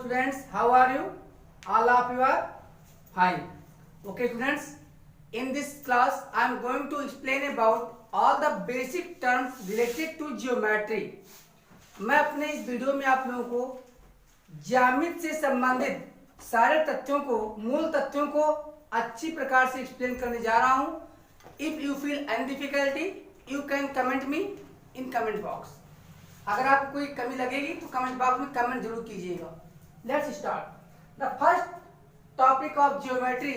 students, how are you? All of you are fine. Okay students, in this class I am going to explain about all the basic terms related to geometry. मैं अपने इस video में आप लोगों को ज्यामिति से संबंधित सारे तथ्यों को, मूल तथ्यों को अच्छी प्रकार से एक्सप्लेन करने जा रहा हूं. If you feel any difficulty you can comment me in comment box. अगर आपको कोई कमी लगेगी तो कमेंट बॉक्स में कमेंट जरूर कीजिएगा. Let's start. The first topic of geometry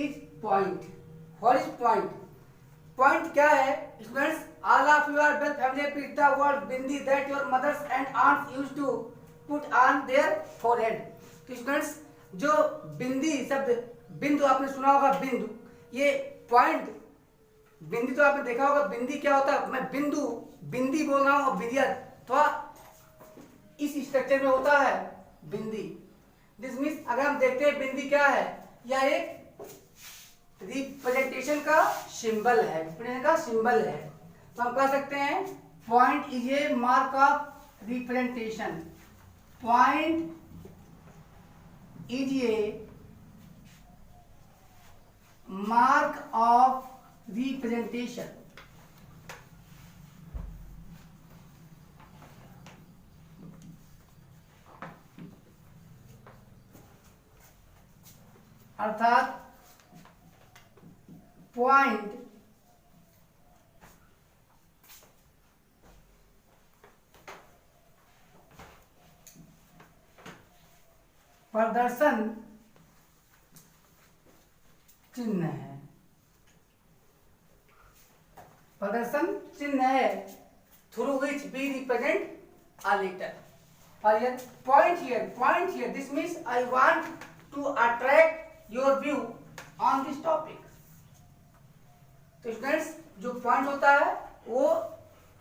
is point. What is point? Point क्या है students? All of you are well familiar with the word bindi that your mothers and aunts used to put on their forehead. तो students, जो बिंदी शब्द, बिंदु आपने सुना होगा, बिंदु, ये पॉइंट, बिंदी तो आपने देखा होगा. बिंदी क्या होता है? मैं बिंदु, बिंदी बोल रहा हूँ और बिंदिया थोड़ा इस स्ट्रक्चर में होता है बिंदी. दिस मीन्स अगर हम देखते हैं बिंदी क्या है, यह एक रिप्रेजेंटेशन का सिंबल है, रिप्रेजेंटेशन का सिंबल है. तो हम कह सकते हैं point is a mark of representation. Point is a mark of representation. अर्थात पॉइंट प्रदर्शन चिन्ह है. प्रदर्शन चिन्ह है through which we represent a letter. और ये point here, this means I want to attract your view on this topic. तो स्टूडेंट्स, जो पॉइंट होता है वो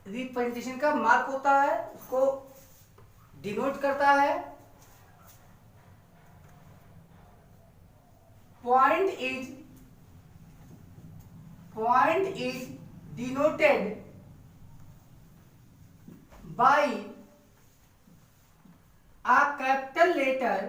रिप्रेजेंटेशन का मार्क होता है, उसको डिनोट करता है. Point is denoted by a capital letter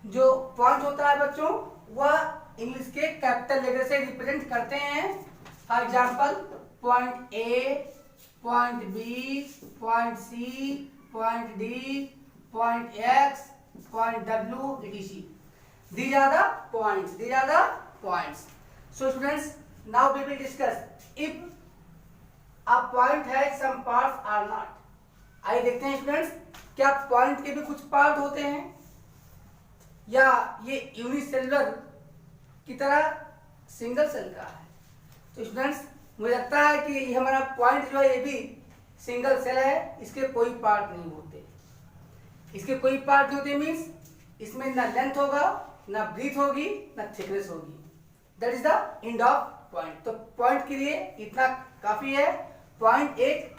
जो पॉइंट होता है बच्चों, वह इंग्लिश के कैपिटल लेटर से रिप्रेजेंट करते हैं. For example point A, point B, point C, point D, point X, point W, etc. These are the points. So students, now we will discuss if a point has some parts or not. आइए देखते हैं students, क्या point के भी कुछ part होते हैं या ये यूनिसेलुलर की तरह सिंगल सेल का है. तो स्टूडेंट्स, मुझे लगता है कि ये हमारा पॉइंट जो है ये भी सिंगल सेल है. इसके कोई पार्ट नहीं होते. इसके कोई पार्ट नहीं होते मीन्स इसमें ना लेंथ होगा, ना ब्रीथ होगी, ना थिकनेस होगी. That is the end of point. तो पॉइंट के लिए इतना काफी है. पॉइंट एक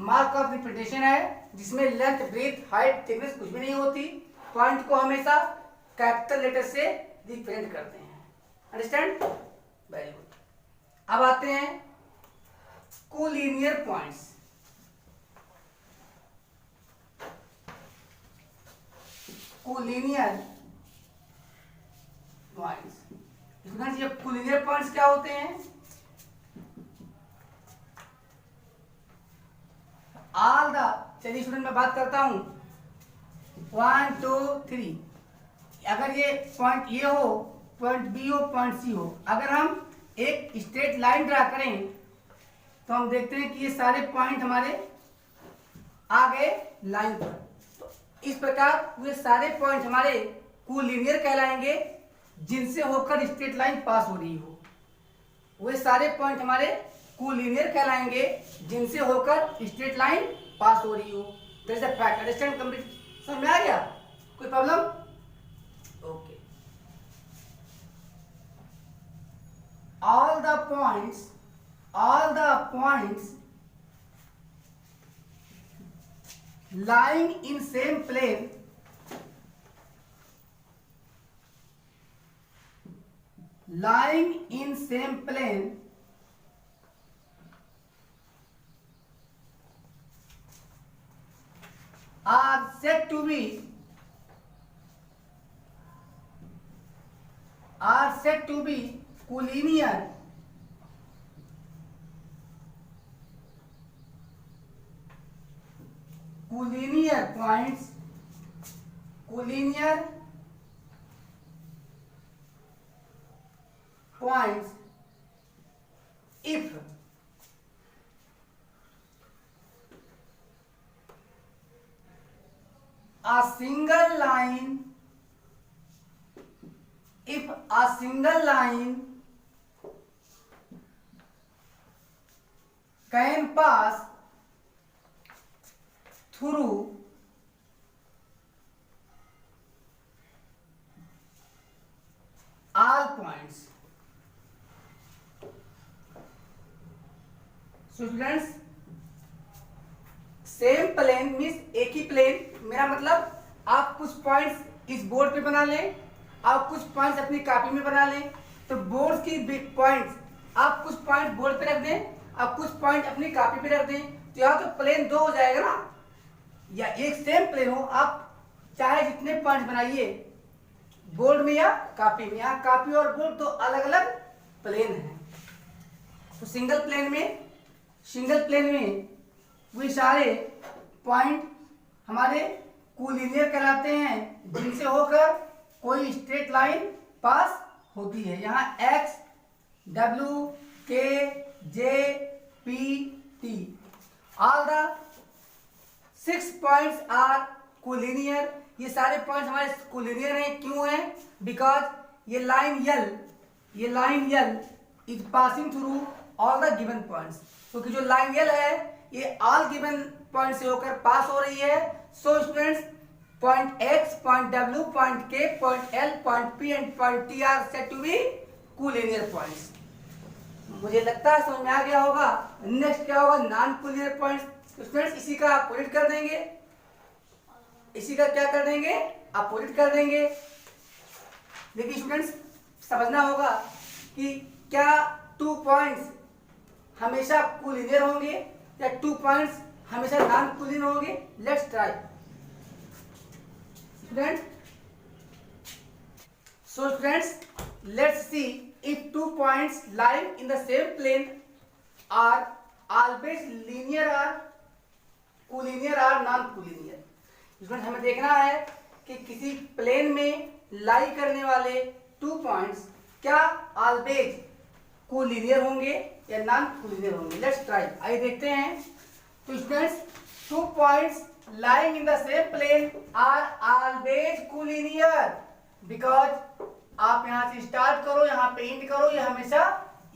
मार्क ऑफ रिप्रेजेंटेशन है जिसमें लेंथ, ब्रीथ, हाइट, थिकनेस कुछ भी नहीं होती. पॉइंट को हमेशा कैपिटल लेटर से रिप्रेजेंट करते हैं. अंडरस्टैंड? Very good. अब आते हैं collinear points. Collinear points. Students, ये कोलिनियर पॉइंट्स क्या होते हैं? ऑल द, चलिए स्टूडेंट मैं बात करता हूं. 1 2 3. अगर ये पॉइंट ए हो, पॉइंट बी हो, पॉइंट सी हो, अगर हम एक स्ट्रेट लाइन ड्रा करें तो हम देखते हैं कि ये सारे पॉइंट हमारे आ गए लाइन पर. तो इस प्रकार ये सारे पॉइंट हमारे कोलिनियर कहलाएंगे जिनसे होकर स्ट्रेट लाइन पास हो रही हो. वे सारे पॉइंट हमारे कोलिनियर कहलाएंगे जिनसे होकर स्ट्रेट लाइन पास हो रही हो. That is the fact. Understand? Complete समझ में आ गया? कोई problem? Okay. all the points lying in same plane lying in same plane are said to be collinear points, collinear points if a single line can pass through all points. So students, same plane means एक ही plane, मेरा मतलब आप कुछ points इस board पे बना लें, आप कुछ पॉइंट्स अपनी कॉपी में बना लें, तो बोर्ड की बिग पॉइंट्स आप कुछ पॉइंट बोर्ड पे रख दें, आप कुछ पॉइंट अपनी कॉपी पे रख दें, तो यहाँ तो प्लेन दो हो जाएगा ना, या एक सेम प्लेन हो, आप चाहे जितने पॉइंट बनाइए बोर्ड में या कॉपी में, यहाँ कॉपी और बोर्ड तो अलग अलग प्लेन है। तो सिंगल प्लेन में वे सारे पॉइंट हमारे कोलिनियर कहलाते हैं, जिनसे होकर कोई स्ट्रेट लाइन पास होती है। यहाँ X, W, K, J, P, T, all the 6 points are collinear. ये सारे पॉइंट्स हमारे कोलिनियर हैं। क्यों हैं? बिकॉज ये line L is passing through all the given points, क्योंकि जो लाइन यल है ये ऑल गिवन पॉइंट से होकर पास हो रही है। So students, point X, point W, point K, point L, point P and point T are said to be collinear points. मुझे लगता है समझ में आ गया होगा। नेक्स्ट क्या होगा? Non collinear points. स्टूडेंट्स, इसी का अपोजिट कर देंगे, इसी का क्या कर देंगे? अपोजिट कर देंगे। देखिए स्टूडेंट्स, समझना होगा कि क्या 2 पॉइंट्स हमेशा कोलिनियर होंगे या 2 पॉइंट्स हमेशा नॉन कोलिनियर होंगे। Let's try student. So students, let's see if 2 points lying in the same plane are always linear or collinear or non collinear। Student, हमें देखना है कि किसी प्लेन में लाई करने वाले 2 पॉइंट्स क्या ऑलवेज कोलिनियर होंगे या नॉन कोलिनियर होंगे। लेट्स ट्राई, आइए देखते हैं। तो students, 2 points lying in the same plane are always collinear because आप यहाँ से स्टार्ट करो, यहाँ पे एंड करो, ये हमेशा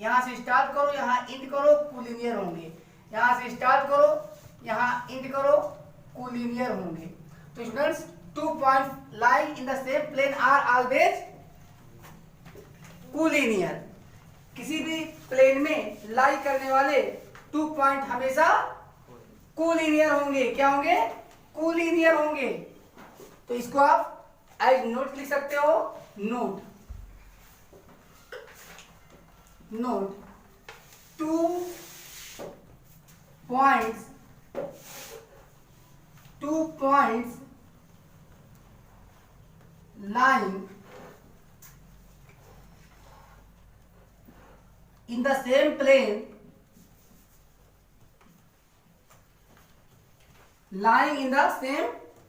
यहाँ से स्टार्ट करो, यहाँ एंड करो, कोलिनियर होंगे। यहाँ से स्टार्ट करो, यहाँ एंड करो, कोलिनियर होंगे। तो students, 2 points lying in the same plane are always collinear. किसी भी प्लेन में लाई करने वाले 2 पॉइंट हमेशा कोलिनियर होंगे। क्या होंगे? कोलिनियर होंगे। तो इसको आप एज नोट लिख सकते हो। Note 2 points lying in the same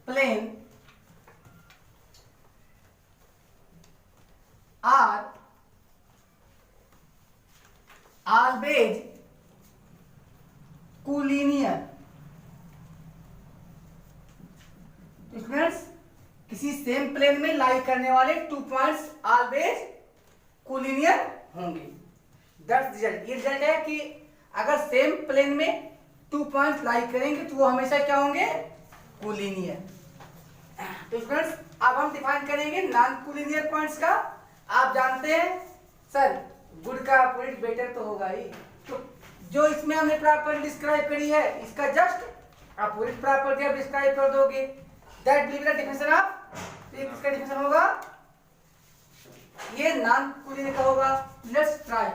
plane are always collinear। Students, किसी सेम प्लेन में लाई करने वाले 2 पॉइंट्स ऑलवेज कोलिनियर होंगे। That's result. ये रिजल्ट है कि अगर सेम प्लेन में 2 पॉइंट्स लाई करेंगे तो वो हमेशा क्या होंगे? कोलिनियर। तो स्टूडेंट्स, अब हम डिफाइन करेंगे नॉन कोलिनियर पॉइंट्स का। आप जानते हैं सर, गुड का अपोजिट बेटर तो होगा ही। तो जो इसमें हमने प्रॉपर्टी डिस्क्राइब करी है, इसका जस्ट अपोजिट प्रॉपर्टी आप डिस्क्राइब कर दोगे। That will be the definition of. इसका डेफिनेशन होगा ये नॉन कूलिनियर का होगा। Let's try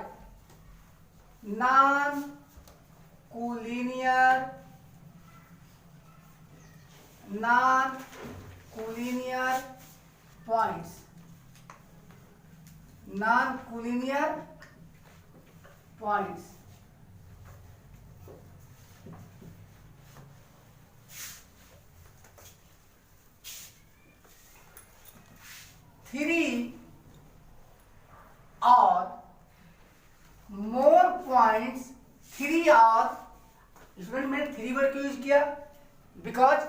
non collinear points, non collinear points. Three or more points, three or, student मैंने थ्री वर्ड क्यों यूज किया? बिकॉज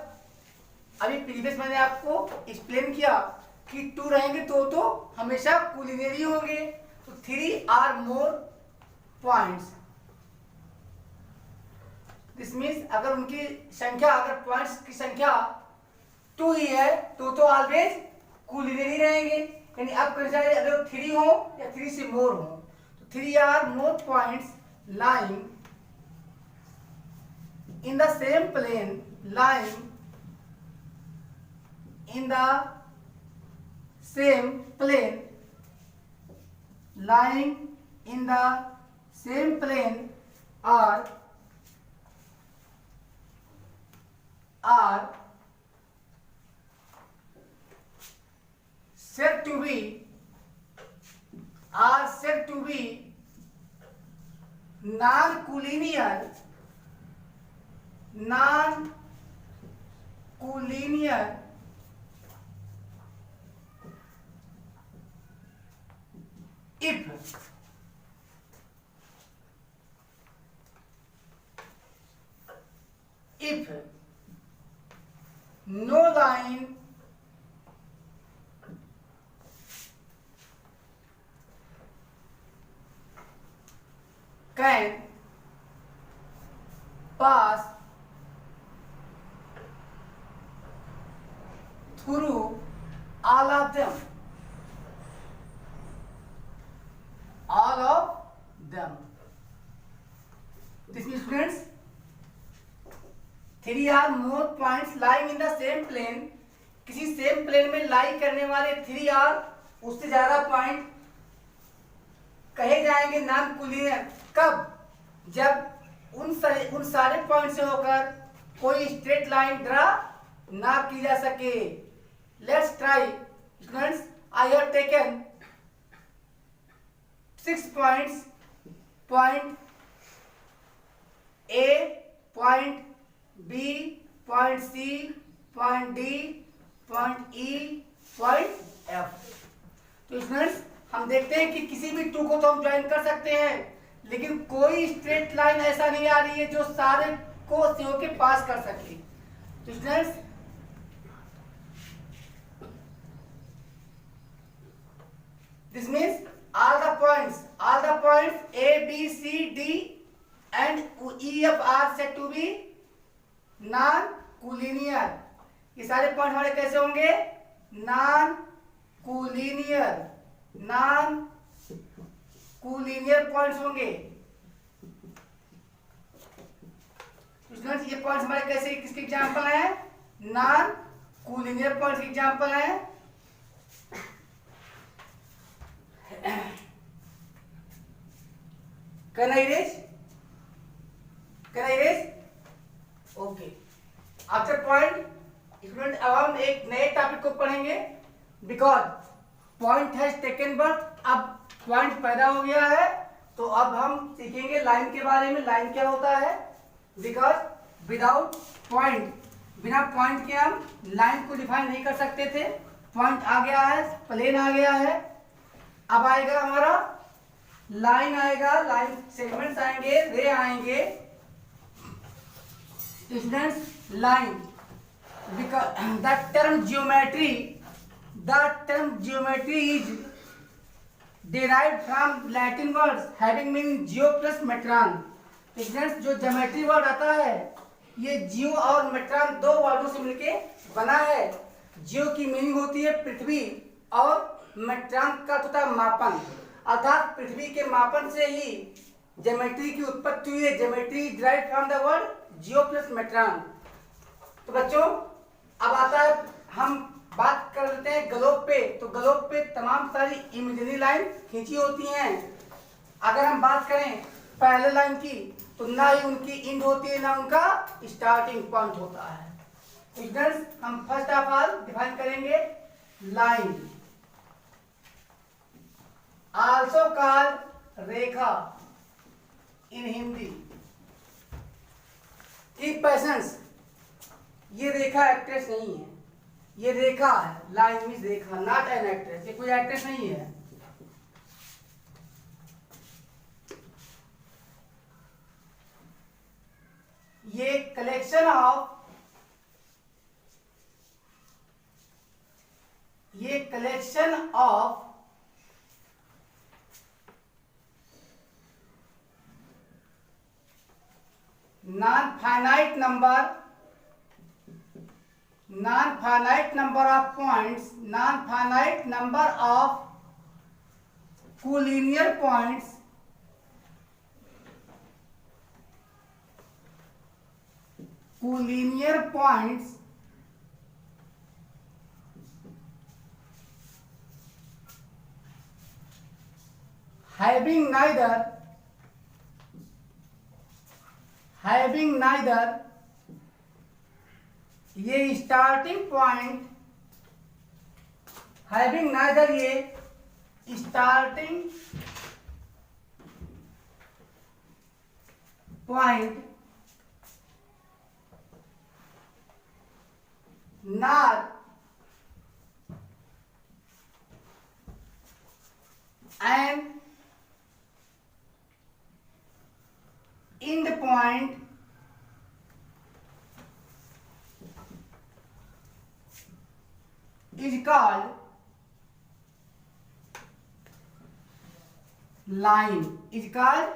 अभी प्रीवियस मैंने आपको एक्सप्लेन किया कि टू रहेंगे तो हमेशा कूलिनियर ही होंगे। तो three or more points, this means अगर उनकी संख्या, अगर पॉइंट्स की संख्या टू ही है तो ऑलवेज कूलिनियर ही रहेंगे। यानी अब कंसिडर अगर थ्री हो या थ्री से मोर हो, तो three or more points lying in the same plane, lying in the same plane, lying in the same plane are said to be non-collinear if no line can pass through all of them, this means students, three or more points lying in the same plane, किसी same plane में लाई करने वाले three और उससे ज्यादा point कहे जाएंगे non कूलिनियर। कब? जब उन सारे पॉइंट से होकर कोई स्ट्रेट लाइन ड्रा ना की जा सके। Let's try students, I have taken 6 points, point A, point B, point C, point D, point E, point F. तो स्टूडेंट्स हम देखते हैं कि किसी भी टू को तो हम ज्वाइन कर सकते हैं, लेकिन कोई स्ट्रेट लाइन ऐसा नहीं आ रही है जो सारे को सीओ के पास कर सके। तो students this means all the points A, B, C, D and E, F are said to be non-collinear। ये सारे पॉइंट हमारे कैसे होंगे? non-collinear पॉइंट्स होंगे। स्टूडेंट्स ये पॉइंट्स हमारे कैसे, किसके एग्जांपल हैं? non-collinear पॉइंट्स के एग्जांपल हैं। Can I erase? Okay. After point, student अब हम एक नए टॉपिक को पढ़ेंगे। Because point has taken birth, अब पॉइंट पैदा हो गया है, तो अब हम सीखेंगे लाइन के बारे में। लाइन क्या होता है? बिकॉज विदाउट पॉइंट, बिना पॉइंट के हम लाइन को डिफाइन नहीं कर सकते थे। पॉइंट आ गया है, प्लेन आ गया है, अब आएगा हमारा लाइन, आएगा लाइन, सेगमेंट्स आएंगे, रे आएंगे। Students line, because the term geometry is derived from Latin words having meaning geo plus metron। Students जो ज्योमेट्री वर्ड आता है ये जियो और मेट्रॉन दो वर्डों से मिलके बना है। जियो की मीनिंग होती है पृथ्वी और मेट्रॉन का होता है मापन, अर्थात पृथ्वी के मापन से ही ज्योमेट्री की उत्पत्ति हुई है। Geometry derived from the word geo plus metron. तो बच्चों अब आता है, हम बात कर लेते हैं ग्लोब पे, तो ग्लोब पे तमाम सारी इमेजिनरी लाइन खींची होती हैं। अगर हम बात करें पहले लाइन की, तो ना ही उनकी एंड होती है ना उनका स्टार्टिंग पॉइंट होता है। स्टूडेंट्स, हम फर्स्ट ऑफ ऑल डिफाइन करेंगे लाइन, आल्सो कॉल्ड रेखा इन हिंदी। कीप पेशेंस, ये रेखा एक्ट्रेस नहीं है, ये रेखा है। Line means Rekha, not an actress. ये कोई एक्ट्रेस नहीं है। ये collection of non-finite number of points, non-finite number of collinear points having neither ये स्टार्टिंग पॉइंट, हैविंग नाइदर ये starting point not and end point is called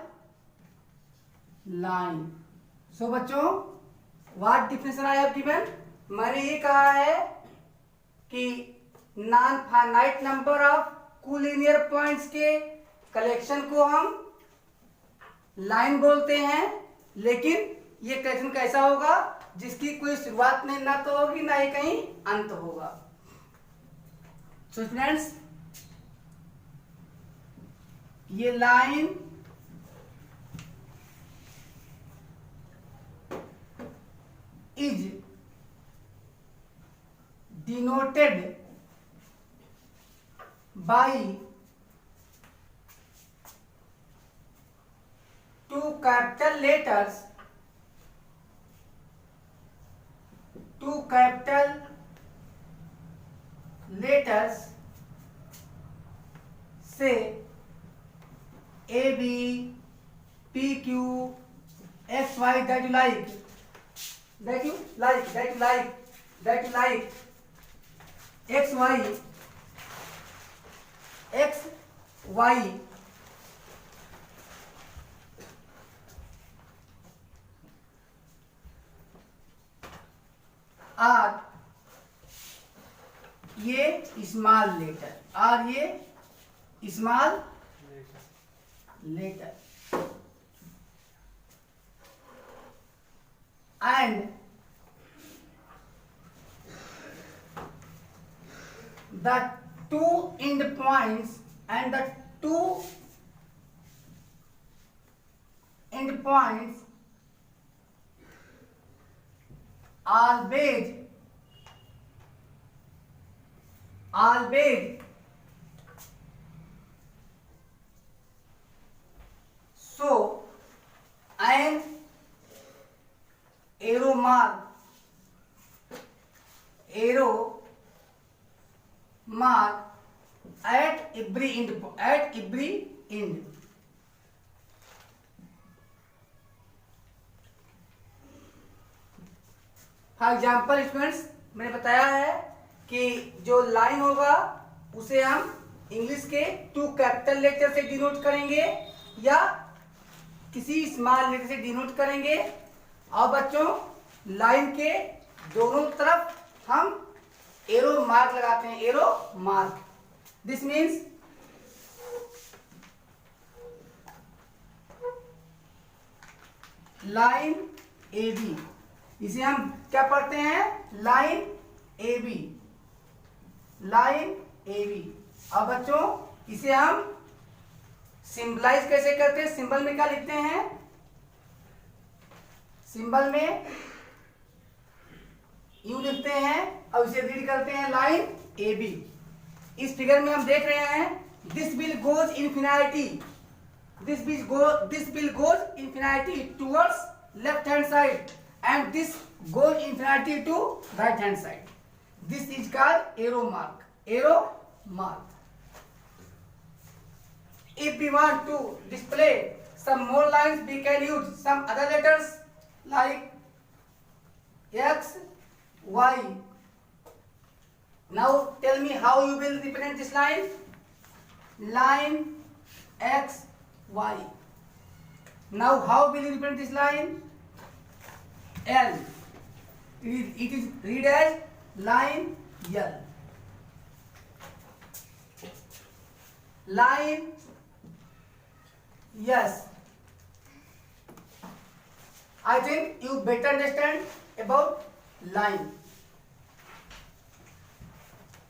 line, सो बच्चों, what definition I have given, मैंने ये कहा है कि non finite number of collinear points के collection को हम लाइन बोलते हैं। लेकिन ये कलेक्शन कैसा होगा, जिसकी कोई शुरुआत नहीं ना तो होगी ना ही कहीं अंत होगा। सो स्टूडेंट्स, ये line is denoted by two capital letters say A, B, P, Q, X, Y, that you like, X, Y, और ये स्मॉल लेटर, और ये small letter, and the two end points always show an arrow mark at every end. For example students, मैंने बताया है कि जो line होगा उसे हम इंग्लिश के 2 कैपिटल लेटर से डिनोट करेंगे या किसी स्मॉल लेटर से डिनोट करेंगे। और बच्चों, लाइन के दोनों तरफ हम एरो मार्क लगाते हैं, arrow mark. This means line A B, इसे हम क्या पढ़ते हैं, line A B. Line A B. अब बच्चों इसे हम सिंबलाइज कैसे करते हैं, सिंबल में क्या लिखते हैं, सिंबल में यू लिखते हैं और इसे रीड करते हैं लाइन ए बी। इस फिगर में हम देख रहे हैं this will goes infinity, this will goes infinity towards left hand side and this goes infinity to right hand side. This is called arrow mark, arrow mark. If we want to display some more lines, we can use some other letters like X, Y. Now tell me how you will represent this line. Line X, Y. Now how will you represent this line? L. It is read as line L. Line, yes, I think you better understand about line.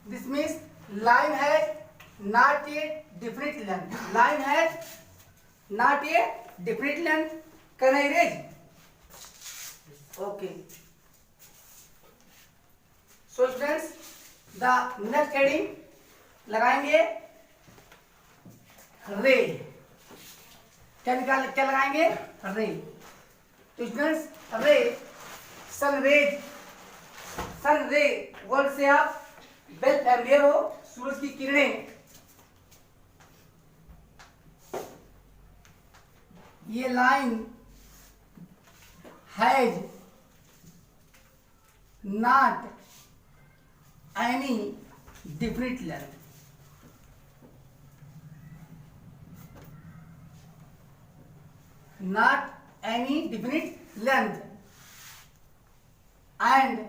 This means line has not a definite length. Line has not a definite length. Can I erase? Okay. So students, the next heading लगाएंगे रे। क्या लगाएंगे, रे। तो students रे, sun rays, सन रे word से आप वेल फैमिलियर हो, सूरज की किरणें। ये line has not any different length. Not any definite length and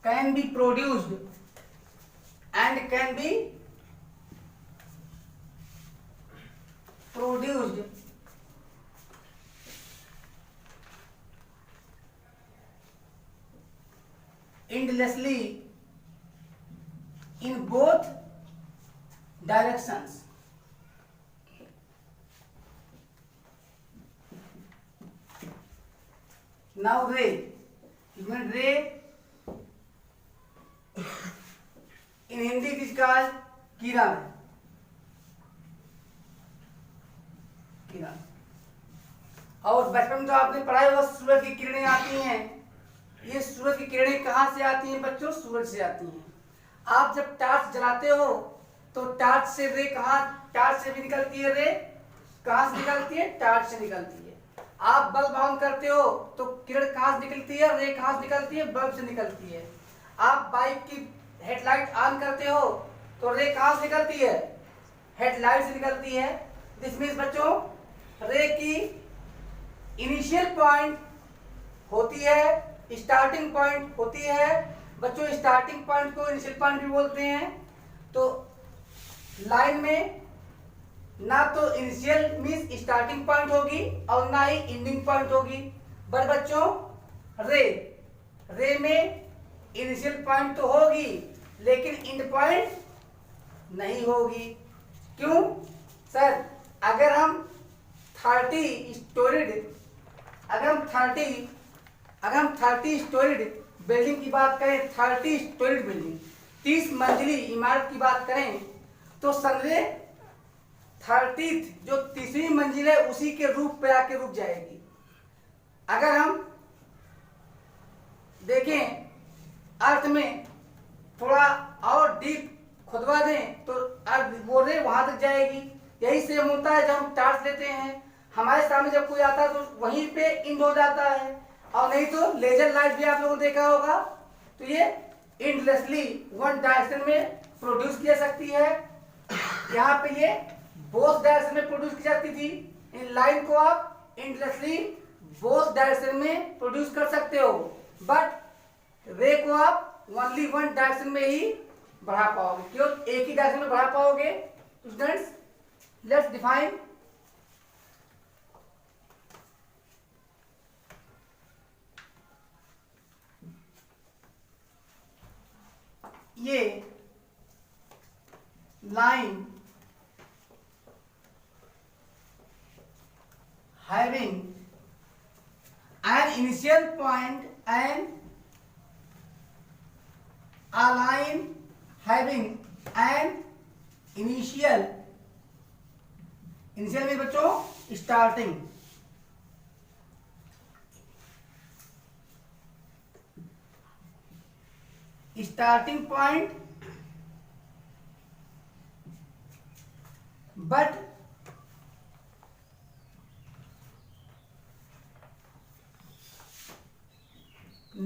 can be produced endlessly in both directions. Now ray, even ray in Hindi it is called किरण, किरण। और बचपन में तो आपने पढ़ा होगा सूरज की किरणें आती हैं। ये सूरज की किरणें कहाँ से आती हैं बच्चों, सूरज से आती हैं। आप जब टार्च जलाते हो तो टार्च से रे कहाँ, टार्च से भी निकलती है, रे कहाँ से निकलती है, टार्च से निकलती है। आप बल्ब ऑन करते हो तो किरण कहाँ से निकलती है, रे कहाँ से निकलती है, बल्ब से निकलती है। आप बाइक की हेडलाइट ऑन करते हो तो रे कहाँ से निकलती है, हेडलाइट से निकलती है। दिस मीन्स बच्चों रे की इनिशियल पॉइंट होती है, स्टार्टिंग पॉइंट होती है। बच्चों स्टार्टिंग पॉइंट को इनिशियल पॉइंट भी बोलते हैं। तो लाइन में ना तो इनिशियल मीन्स स्टार्टिंग पॉइंट होगी और ना ही एंडिंग पॉइंट होगी। बट बच्चों रे में इनिशियल पॉइंट तो होगी लेकिन एंड पॉइंट नहीं होगी। क्यों सर, अगर हम 30 स्टोरीड बिल्डिंग की बात करें, 30 स्टोरीड बिल्डिंग, 30 मंजिली इमारत की बात करें तो समझे 30th जो तीसरी मंजिल है उसी के रूप पे आके रुक जाएगी। अगर हम देखें अर्थ में थोड़ा और डीप खुदवा दें तो अर्थ वो रे वहां तक जाएगी। यही सेम होता है जब हम टार्च लेते हैं, हमारे सामने जब कोई आता है तो वहीं पे इंड हो जाता है। और नहीं तो लेजर लाइट भी आप लोगों ने देखा होगा, तो ये एंडलेसली वन डायरेक्शन में प्रोड्यूस की जा सकती है। यहाँ पे ये बोथ डायरेक्शन में प्रोड्यूस की जाती थी। इन लाइन को आप एंडलेसली बोथ डायरेक्शन में प्रोड्यूस कर सकते हो, बट रे को आप ओनली वन डायरेक्शन में ही बढ़ा पाओगे। क्यों एक ही डायरेक्शन में बढ़ा पाओगे? स्टूडेंट्स लेट्स डिफाइन ये line having an initial point and a line having an initial में बच्चों starting, starting point but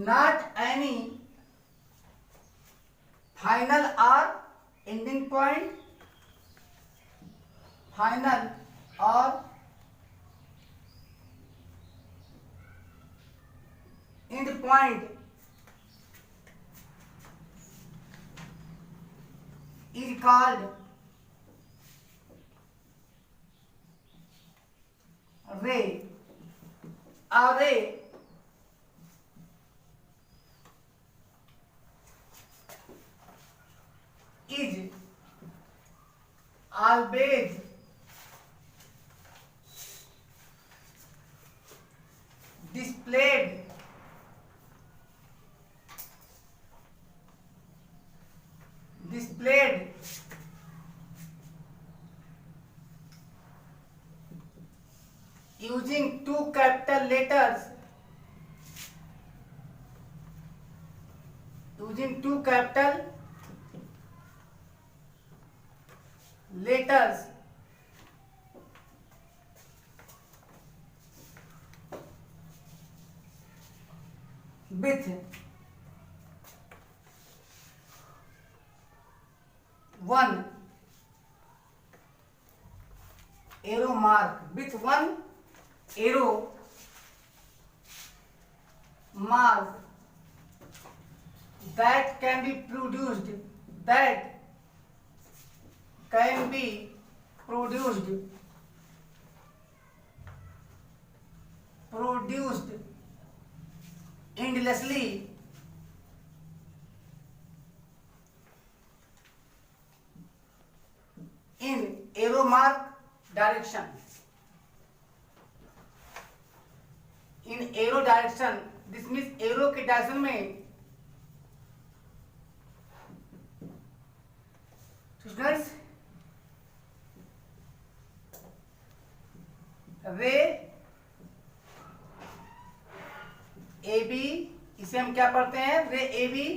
not any final or ending point, final or end point is called ray. A ray is always displayed using two capital letters, with one arrow mark, that can be produced endlessly in arrow mark direction. This means arrow के direction में students रे A B, इसे हम क्या पढ़ते हैं, रे A B,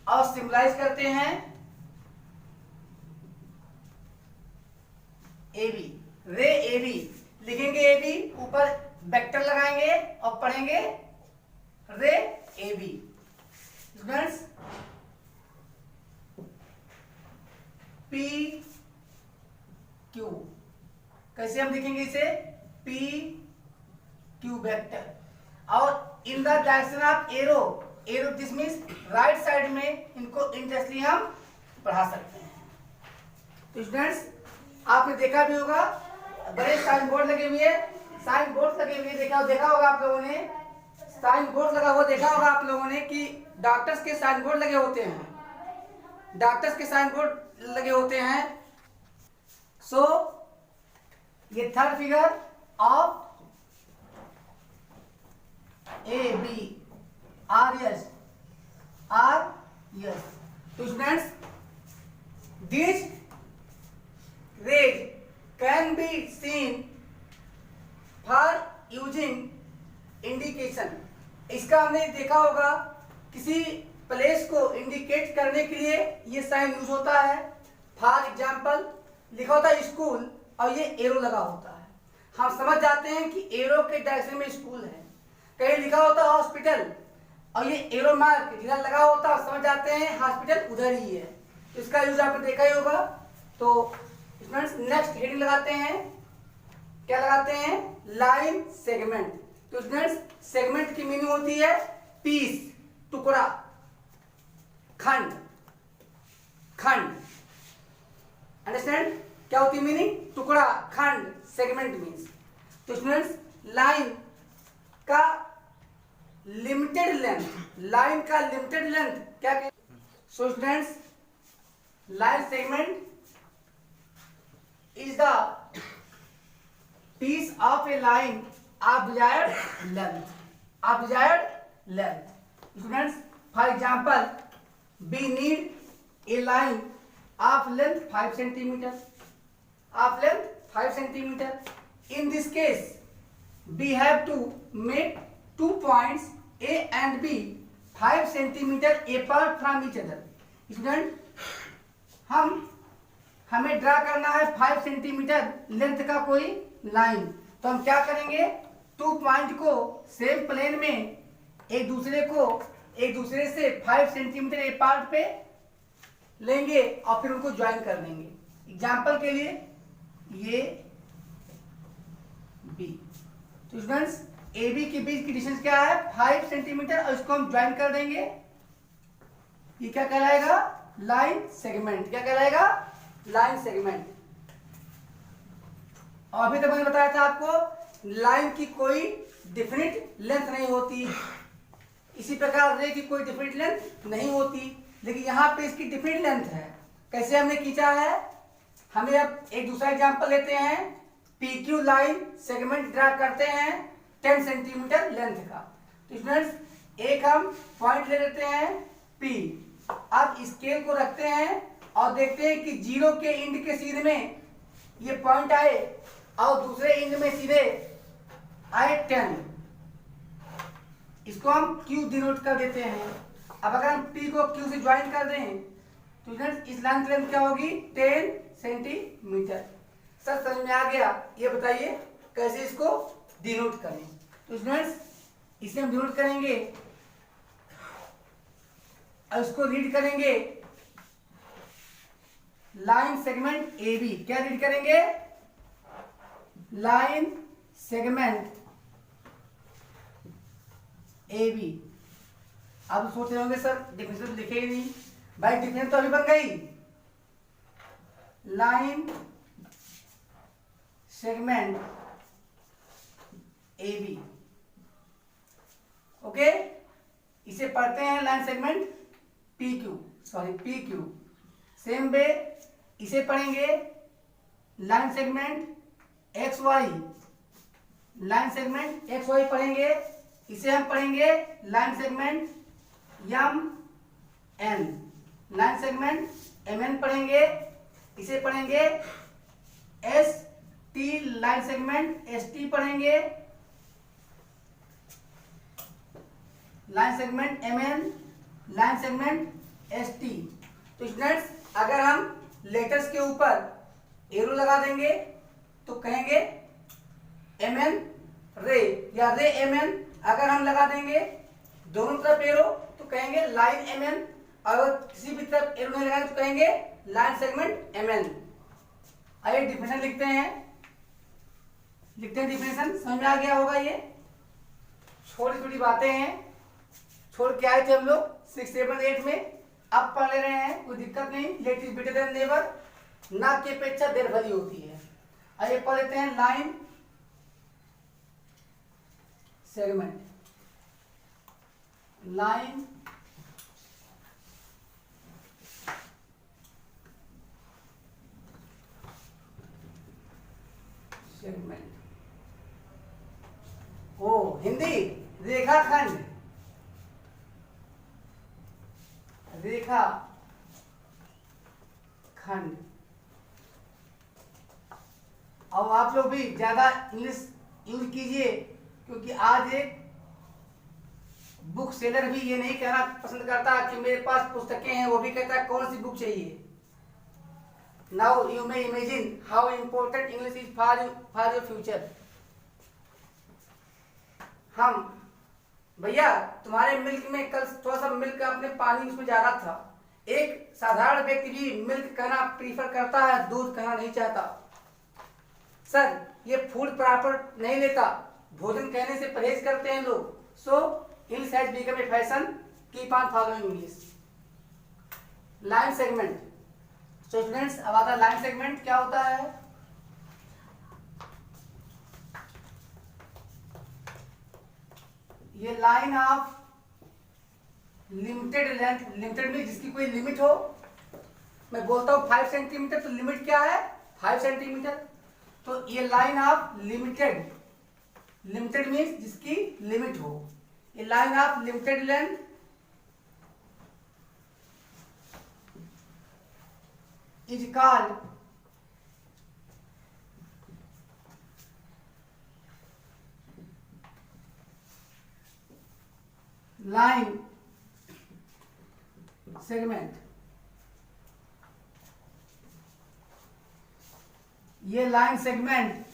और सिंबलाइज करते हैं ए बी, रे ए बी लिखेंगे, ए बी ऊपर वेक्टर लगाएंगे और पढ़ेंगे ray A B. Students P Q कैसे हम लिखेंगे इसे, पी क्यू वेक्टर, और in the direction of arrow, this means right side में इनको इंटरेस्टली हम पढ़ा सकते हैं। तो स्टूडेंट्स आपने देखा भी होगा बड़े साइन बोर्ड लगे हुए हैं, देखा होगा आप लोगों ने, साइन बोर्ड लगा हुआ देखा होगा आप लोगों ने कि डॉक्टर्स के साइन बोर्ड लगे होते हैं, सो ये third figure of A B R S. तो students this rays can be seen for using indication. इसका हमने देखा होगा किसी प्लेस को इंडिकेट करने के लिए ये साइन यूज होता है। फॉर एग्जाम्पल लिखा होता है स्कूल और ये एरो लगा होता है, हम समझ जाते हैं कि एरो के डायरेक्शन में स्कूल है। कहीं लिखा होता है हॉस्पिटल और ये एरो मार्क इधर लगा होता है, समझ जाते हैं हॉस्पिटल उधर ही है। तो इसका यूज आपने देखा ही होगा। तो स्टूडेंट्स नेक्स्ट हेडिंग लगाते हैं, क्या लगाते हैं, लाइन सेगमेंट। तो स्टूडेंट्स सेगमेंट की मीनिंग होती है पीस, टुकड़ा, खंड। अंडरस्टैंड क्या होती है मीनिंग, टुकड़ा, खंड, सेगमेंट मीन्स। तो स्टूडेंट्स लाइन का लिमिटेड लेंथ क्या कहते हैं। So students line segment is the piece of a line of desired length. Of desired length. Students, for example, we need a line of length 5 centimeter. Of length 5 centimeter. In this case, we have to make 2 points A and B 5 centimeter apart from each other. Student, हमें draw करना है 5 centimetre length का कोई line, तो हम क्या करेंगे, 2 point को सेम प्लेन में एक दूसरे से 5 सेंटीमीटर अपार्ट पे लेंगे और फिर उनको ज्वाइन कर लेंगे। एग्जांपल के लिए ये बी, तो स्टूडेंट्स ए बी के बीच की डिस्टेंस क्या है 5 सेंटीमीटर और इसको हम ज्वाइन कर देंगे। ये क्या कहलाएगा, लाइन सेगमेंट। क्या कहलाएगा, लाइन सेगमेंट। और अभी तक मैंने बताया था आपको लाइन की कोई डिफिनिट लेंथ नहीं होती, इसी प्रकार रे की कोई डिफिनिट लेंथ नहीं होती, लेकिन यहाँ पे इसकी डिफिनिट लेंथ है। कैसे हमने खींचा है, हमें अब एक दूसरा एग्जांपल लेते हैं। P Q line segment draw करते हैं 10 सेंटीमीटर लेंथ का। तो स्टूडेंट्स एक हम पॉइंट ले लेते हैं पी, अब स्केल को रखते हैं और देखते हैं कि जीरो के एंड के सीधे में ये पॉइंट आए और दूसरे एंड में सीधे आए 10, इसको हम Q डिनोट कर देते हैं। अब अगर हम P को Q से ज्वाइन कर दें तो स्टूडेंट्स इस लाइन की लेंथ क्या होगी, 10 सेंटीमीटर। सर समझ में आ गया, ये बताइए कैसे इसको डिनोट करें। तो स्टूडेंट्स इसे हम डिनोट करेंगे और इसको रीड करेंगे लाइन सेगमेंट ए बी। क्या रीड करेंगे, लाइन सेगमेंट ए बी। अब सोच रहे होंगे सर डिफिनेशन तो लिखे ही नहीं। भाई डिफिनेशन तो अभी बन गई, line segment A B. Okay, इसे पढ़ते हैं line segment P Q. Same way इसे पढ़ेंगे line segment X Y. Line segment X Y पढ़ेंगे, इसे हम पढ़ेंगे line segment M N. Line segment M N पढ़ेंगे, इसे पढ़ेंगे S T. Line segment S T पढ़ेंगे, line segment M N, line segment S T. तो स्टूडेंट्स अगर हम लेटर्स के ऊपर एरो लगा देंगे तो कहेंगे एम एन रे या रे एम एन। अगर हम लगा देंगे दोनों तरफ एरो तो कहेंगे लाइन एम एन, और किसी भी तरफ एरो नहीं लगाएंगे तो कहेंगे लाइन सेगमेंट एम एन। आइए डिफिनेशन लिखते हैं डिफिनेशन। समझ में आ गया होगा, ये छोटी छोटी बातें हैं, छोड़ के आए थे हम लोग 6, 7, 8 में, अब पढ़ ले रहे हैं, कोई दिक्कत नहीं। Late is better than never, ना की अपेक्षा देर भली होती है। आइए पढ़ लेते हैं लाइन सेगमेंट। लाइन सेगमेंट, ओ हिंदी रेखाखंड। रेखा खंड। अब आप लोग भी ज्यादा इंग्लिश यूज कीजिए, क्योंकि आज एक बुक सेलर भी ये नहीं कहना पसंद करता कि मेरे पास पुस्तकें हैं, वो भी कहता है कौन सी बुक चाहिए। Now you may imagine how important English is for your future. हम भैया तुम्हारे मिल्क में कल थोड़ा सा मिल्क अपने पानी उसमें जा रहा था। एक साधारण व्यक्ति भी मिल्क कहना प्रीफर करता है, दूध कहना नहीं चाहता। सर ये फूड प्रॉपर नहीं लेता, भोजन कहने से परहेज करते हैं लोग। So English has become a fashion, keep on following English. Line segment. So students अब आता है लाइन सेगमेंट क्या होता है। ये line of limited length, limited में जिसकी कोई लिमिट हो, मैं बोलता हूँ 5 सेंटीमीटर, तो लिमिट क्या है 5 सेंटीमीटर। तो ये line of limited, limited means जिसकी लिमिट हो, ये line of limited length is called line segment. ये line segment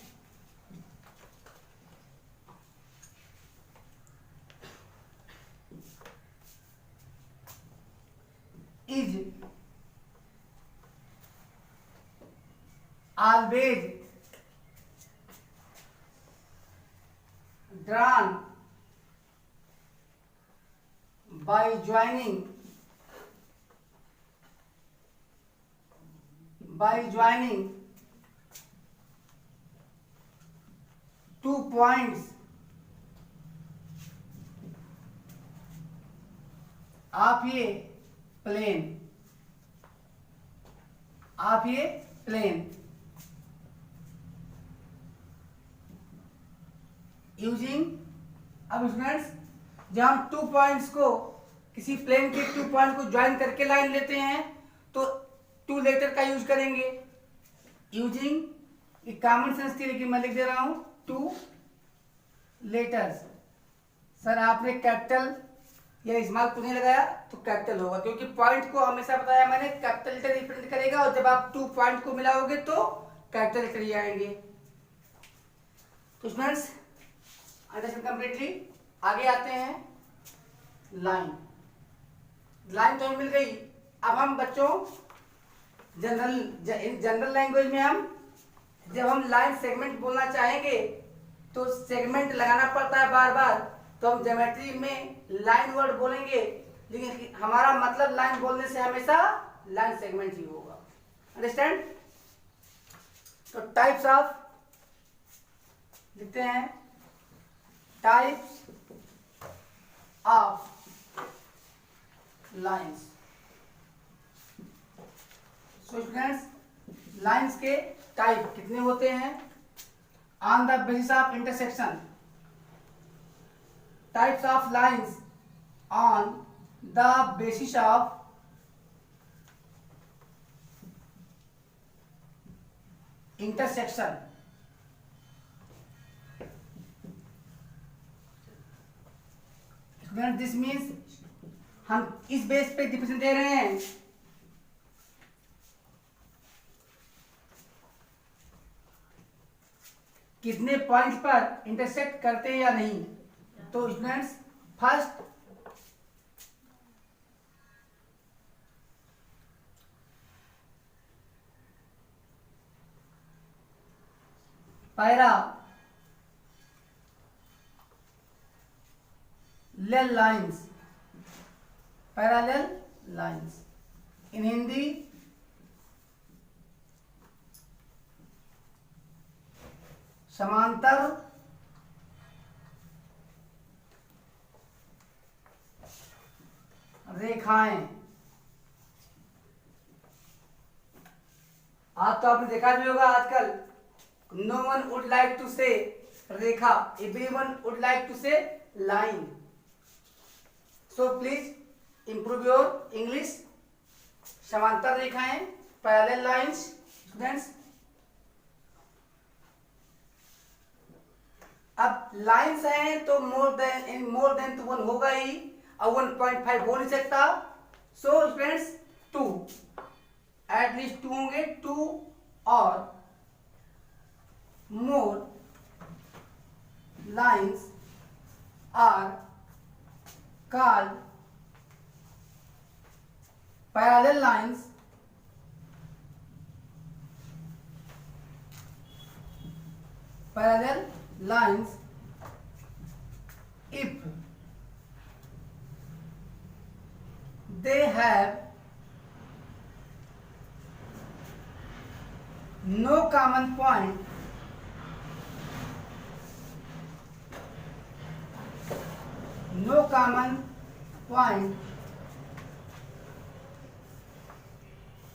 is always drawn by joining two points of a plane, using. अब स्टूडेंट्स जब हम 2 पॉइंट्स को, किसी प्लेन के 2 पॉइंट को ज्वाइन करके लाइन लेते हैं तो 2 लेटर का यूज करेंगे, यूजिंग एक कॉमन सेंस के लिए मैं लिख दे रहा हूं 2 लेटर्स। सर आपने कैपिटल या स्मॉल क्यों नहीं लगाया, तो कैपिटल होगा क्योंकि पॉइंट को हमेशा बताया मैंने कैपिटल लेटर रिप्रेजेंट करेगा, और जब आप 2 पॉइंट को मिलाओगे तो कैपिटल लेटर ही आएंगे। तो स्टूडेंट्स अंडरस्टैंड कंप्लीटली। आगे आते हैं लाइन। लाइन तो हमें मिल गई। अब हम बच्चों जनरल लैंग्वेज में हम जब हम लाइन सेगमेंट बोलना चाहेंगे तो सेगमेंट लगाना पड़ता है बार बार, तो हम ज्योमेट्री में लाइन वर्ड बोलेंगे, लेकिन हमारा मतलब लाइन बोलने से हमेशा लाइन सेगमेंट ही होगा। अंडरस्टैंड। तो टाइप्स ऑफ लिखते हैं, types of lines. So students lines के टाइप कितने होते हैं? On the basis of intersection, types of lines on the basis of intersection. This means हम इस बेस पे डिफिनेशन दे रहे हैं कितने पॉइंट पर इंटरसेक्ट करते हैं या नहीं। तो students first parallel lines in Hindi समांतर रेखाएं। आज तो आपने देखा भी होगा आजकल no one would like to say rekha, everyone would like to say line. So please improve your English. समांतर रेखाएं, पैरेलल लाइंस। स्टूडेंट्स अब लाइंस हैं तो मोर देन तो 1 होगा ही, और 1.5 हो नहीं सकता। सो स्टूडेंट्स 2, एटलीस्ट 2 होंगे, 2 और more lines are called parallel lines. Parallel lines if they have no common point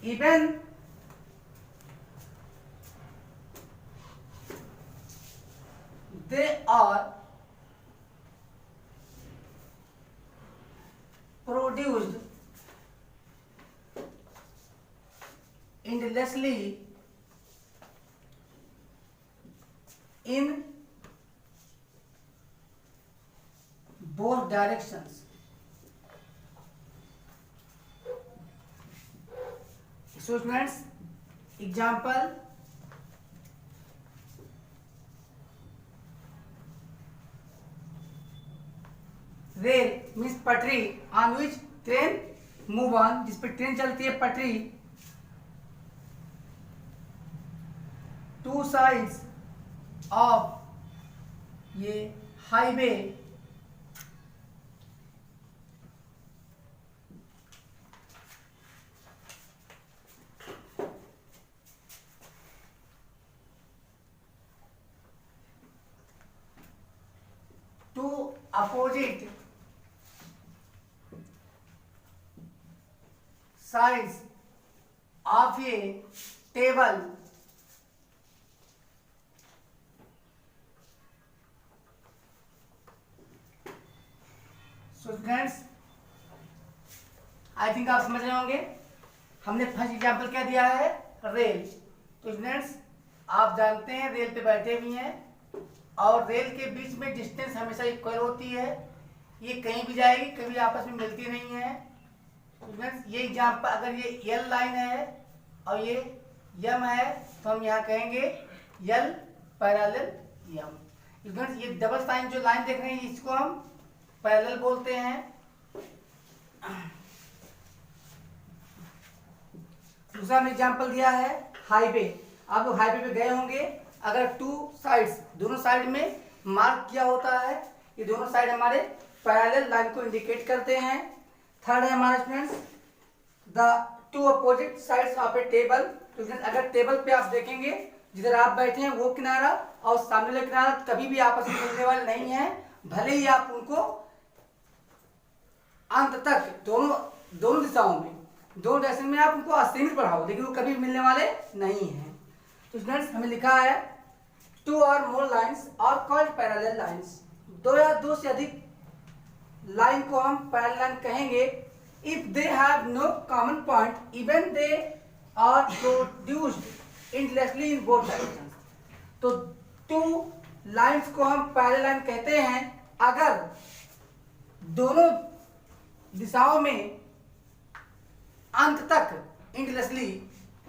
even they are produced endlessly in both directions. So students, example, rail means पटरी on which train move on, जिस पे train चलती है पटरी। Two sides of ये highway two opposite sides of a table so friends I think आप समझ रहे होंगे। हमने फर्स्ट एग्जाम्पल क्या दिया है, रेल। तो स्टूडेंट्स आप जानते हैं रेल पे बैठे भी हैं और रेल के बीच में डिस्टेंस हमेशा इक्वल होती है, ये कहीं भी जाएगी कभी आपस में मिलती नहीं है। ये एग्जाम्पल अगर ये यल लाइन है और ये यम है तो हम यहाँ कहेंगे यल पैरेलल यम। ये डबल साइन जो लाइन देख रहे हैं इसको हम पैरेलल बोलते हैं। दूसरा हमने एग्जाम्पल दिया है हाईवे। आप लोग हाईवे पे गए होंगे, अगर टू साइड्स दोनों साइड में मार्क किया होता है, ये दोनों साइड हमारे पैरेलल लाइन को इंडिकेट करते हैं। थर्ड है हमारा students the two opposite sides of A table. अगर टेबल पे आप देखेंगे जिधर आप बैठे हैं वो किनारा और सामने वाला किनारा कभी भी आपस में मिलने वाले नहीं है, भले ही आप उनको अंत तक दोनों दिशाओं में दोनों डायरेक्शन में आप उनको असीमित बढ़ाओ, लेकिन वो कभी मिलने वाले नहीं हैं। तो स्टूडेंट्स हमें लिखा है two or more lines are called parallel lines. दो या दो से अधिक लाइन को हम पैरेलल लाइन कहेंगे if they have no common point even they are produced endlessly in both directions. तो टू लाइंस को हम पैरेलल लाइन कहते हैं अगर दोनों दिशाओं में अंत तक इंडलेसली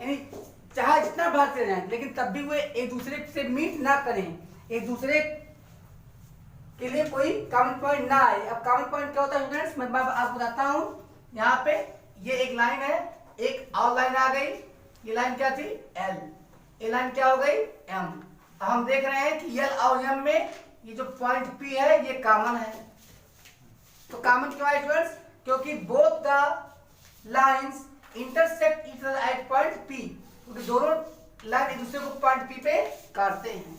यानी चाहे जितना भाग चले जाएं लेकिन तब भी वे एक दूसरे से मीट ना करें, एक दूसरे के लिए कोई कॉमन पॉइंट ना आए। अब कॉमन पॉइंट क्या होता है स्टूडेंट्स, मैं आपको बताता हूं। यहाँ पे ये एक लाइन है, एक और लाइन आ गई, ये लाइन क्या थी एल, ये लाइन क्या हो गई एम। अब हम देख रहे हैं कि एल और एम में ये जो पॉइंट पी है ये कॉमन है। तो कॉमन क्यों है स्टूडेंट्स, क्योंकि both the lines intersect each other at point P, क्योंकि दोनों लाइन एक दूसरे को पॉइंट पी पे काटते हैं।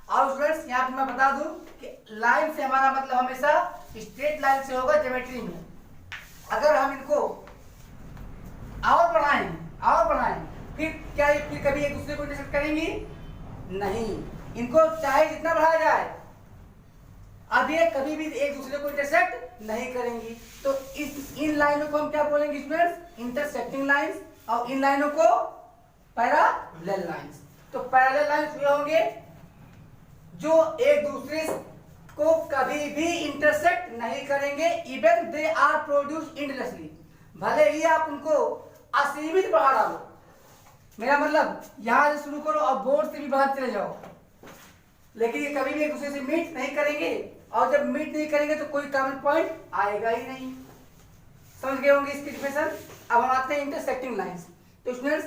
और स्टूडेंट्स यहाँ पे मैं बता दूं कि लाइन से हमारा मतलब हमेशा स्ट्रेट लाइन से होगा ज्योमेट्री में। अगर हम इनको और बढ़ाएं फिर क्या ये फिर कभी एक दूसरे को इंटरसेक्ट करेंगी नहीं, इनको चाहे जितना बढ़ाया जाए अब ये कभी भी एक दूसरे को इंटरसेक्ट नहीं करेंगी। तो इन लाइनों को हम क्या बोलेंगे स्टूडेंट्स, इंटरसेक्टिंग लाइंस, और इन लाइनों को पैरेलल लाइंस। तो पैरेलल लाइंस वे होंगे जो एक दूसरे को कभी भी इंटरसेक्ट नहीं करेंगे इवन दे आर प्रोड्यूस्ड इंडलेसली, भले ही आप उनको असीमित बढ़ा डालो। मेरा मतलब यहां से शुरू करो और बोर्ड से भी बाहर चले जाओ, लेकिन ये कभी भी एक दूसरे से मीट नहीं करेंगे, और जब मीट नहीं करेंगे तो कोई कॉमन पॉइंट आएगा ही नहीं। समझ गए होंगे इसकी डिफिनेशन। अब हम आते हैं इंटरसेक्टिंग लाइंस। तो students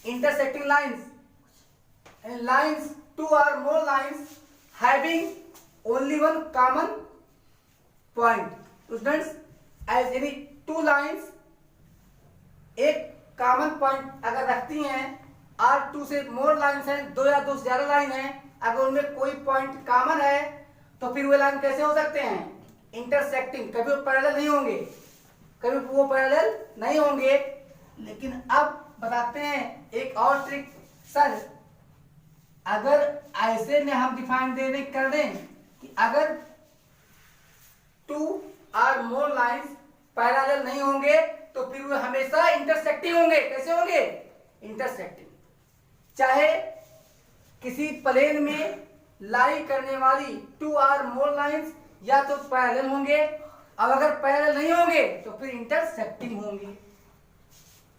intersecting lines two or more lines having only one common point। Students as any two lines एक कॉमन पॉइंट अगर रखती हैं, और टू से मोर लाइन्स हैं, दो या दो से ज्यादा लाइन है, अगर उनमें कोई पॉइंट कॉमन है तो फिर वे लाइन कैसे हो सकते हैं, इंटरसेक्टिंग। कभी वो पैरेलल नहीं होंगे, कभी वो पैरेलल नहीं होंगे। लेकिन अब बताते हैं एक और ट्रिक। सर अगर ऐसे में हम डिफाइन देने कर दें कि अगर 2 और मोर लाइंस पैरेलल नहीं होंगे तो फिर वो हमेशा इंटरसेक्टिंग होंगे। कैसे होंगे? इंटरसेक्टिंग। चाहे किसी प्लेन में लाई करने वाली 2 और मोर लाइंस या तो पैरेलल होंगे, और अगर पैरेलल नहीं होंगे तो फिर इंटरसेक्टिंग होंगे।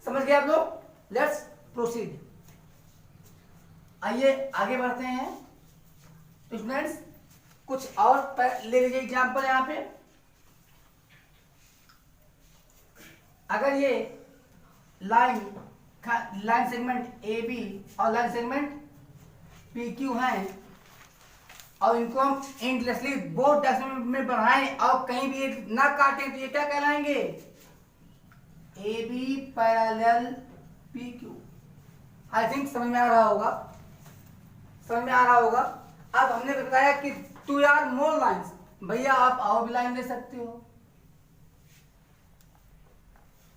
समझ गए आप लोग? Let's proceed. आइए आगे बढ़ते हैं स्टूडेंट्स। कुछ और ले लीजिए एग्जांपल यहां पे। अगर ये लाइन सेगमेंट ए बी और लाइन सेगमेंट पी क्यू हैं और इनको हम एंडलेसली बोथ डायरेक्शन में बढ़ाएं और कहीं भी ना काटें तो ये क्या कहलाएंगे? A B parallel P Q. I think समझ में आ रहा होगा, समझ में आ रहा होगा। अब हमने बताया कि 2 और मोर लाइंस, भैया आप और भी लाइन ले सकते हो।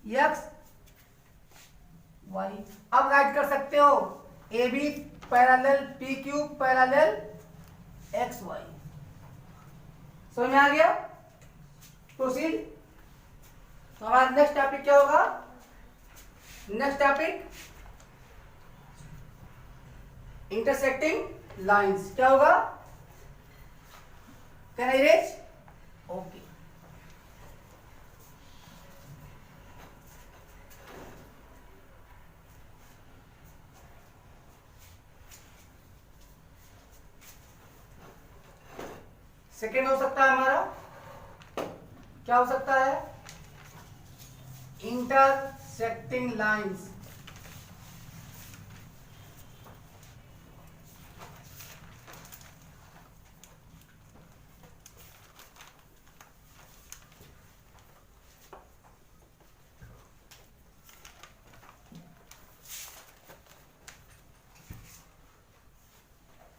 एक्स वाई अब राइट कर सकते हो A B parallel P Q parallel X Y. समझ में आ गया? प्रोसीड। तो हमारा नेक्स्ट टॉपिक क्या होगा? Next topic intersecting lines. क्या होगा? Can I reach? Okay. Second हो सकता है हमारा, क्या हो सकता है? Intersecting lines.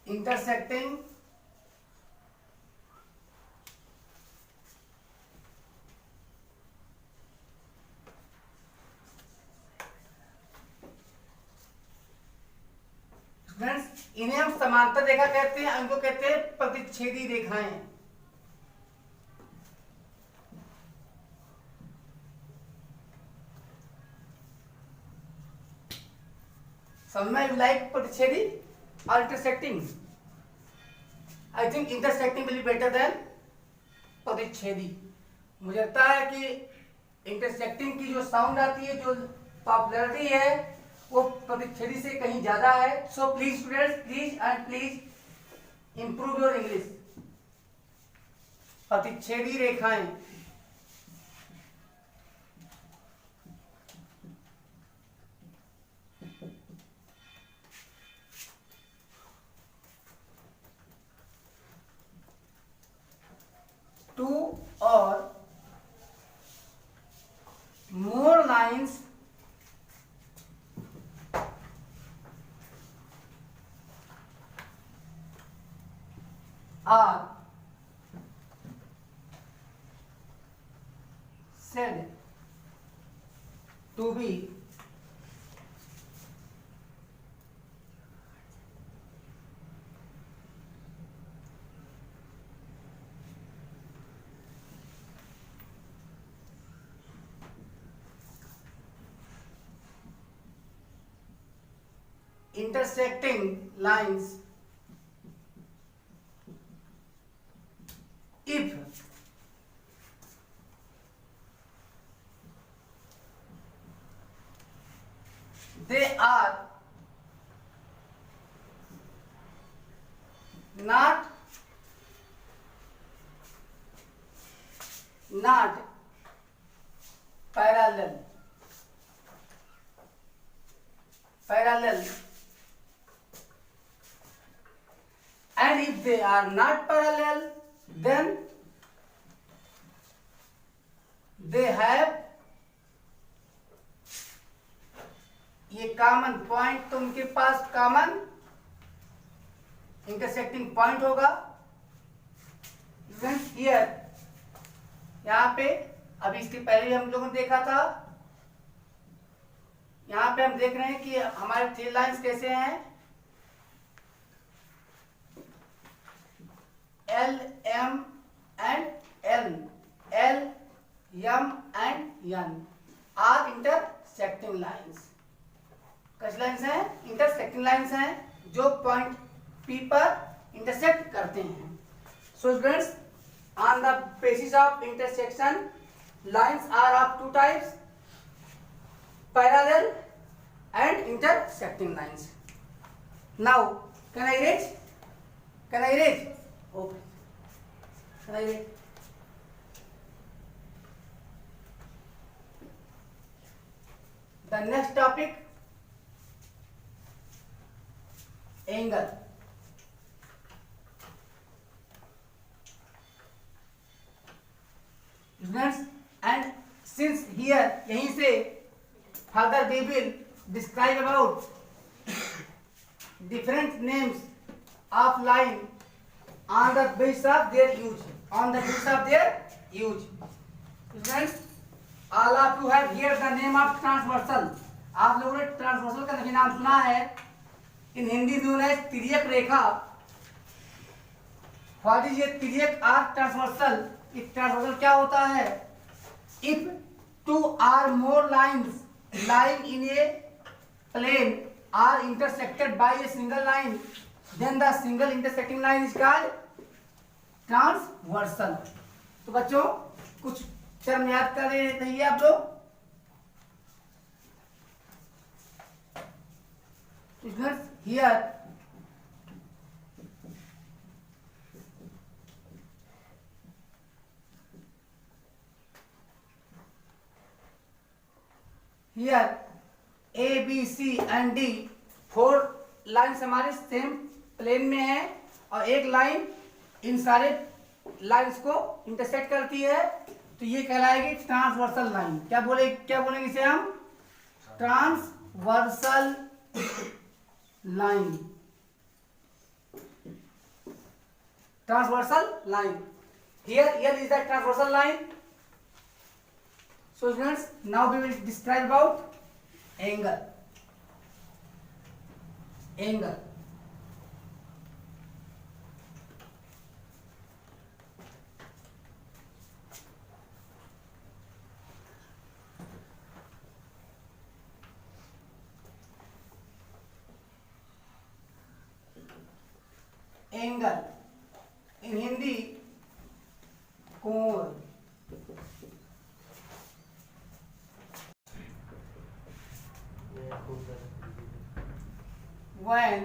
इंटरसेक्टिंग फ्रेंड्स, इन्हें हम समांतर रेखा कहते हैं, इनको कहते हैं प्रतिच्छेदी रेखाएं। समझ में? लाइक प्रतिच्छेदी और intersecting. I think intersecting will be better than प्रतिच्छेदी। मुझे लगता है कि इंटरसेक्टिंग की जो साउंड आती है, जो पॉपुलैरिटी है, वो प्रतिच्छेदी से कहीं ज्यादा है। So please students, please and please improve your English. प्रतिच्छेदी रेखाएं। Two or more lines are said to be intersecting lines if they are not parallel and if they are not parallel then they have ये common point, तो उनके पास common intersecting point होगा। Here यहाँ पे अभी इसके पहले हम लोगों ने देखा था यहाँ पे हम देख रहे हैं कि हमारे 3 लाइंस कैसे हैं, L M and N, L M and N are intersecting lines. कैसी लाइंस हैं? इंटरसेक्टिंग लाइंस हैं जो पॉइंट पी पर इंटरसेक्ट करते हैं। So students, on the basis of intersection lines are of 2 types, parallel and intersecting lines. Now can I erase? Can I erase? Okay, can I erase? The next topic, angle. Students, and since here यहीं से further we will describe about different names of line on the basis of their use. On the basis of their use. Students, all of you have heard the name of transversal. आप लोगों ने transversal का नाम सुना है, in Hindi known as तिर्यक रेखा। What is a तिर्यक or transversal? एक ट्रांसवर्सल क्या होता है? If 2 or more lines lying in a plane are intersected by a single line, then the single intersecting line is called transversal. तो बच्चों कुछ टर्म याद कर रहिए आप लोग। Here A, B, C and D 4 lines हमारे सेम प्लेन में है और एक लाइन इन सारे लाइन्स को इंटरसेक्ट करती है, तो ये कहलाएगी ट्रांसवर्सल लाइन। क्या बोलेंगे इसे हम? Transversal line. Transversal line. Here is the transversal line. So students, now we will describe about angle. Angle. Angle in Hindi कोण। When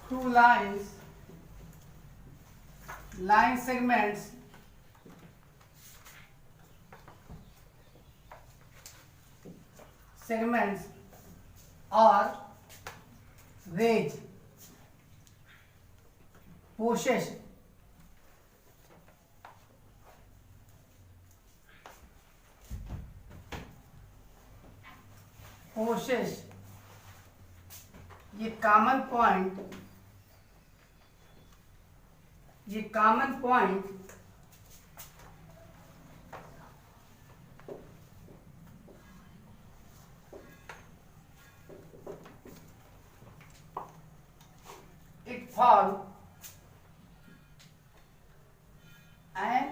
two line segments or rays possess ये common point it form an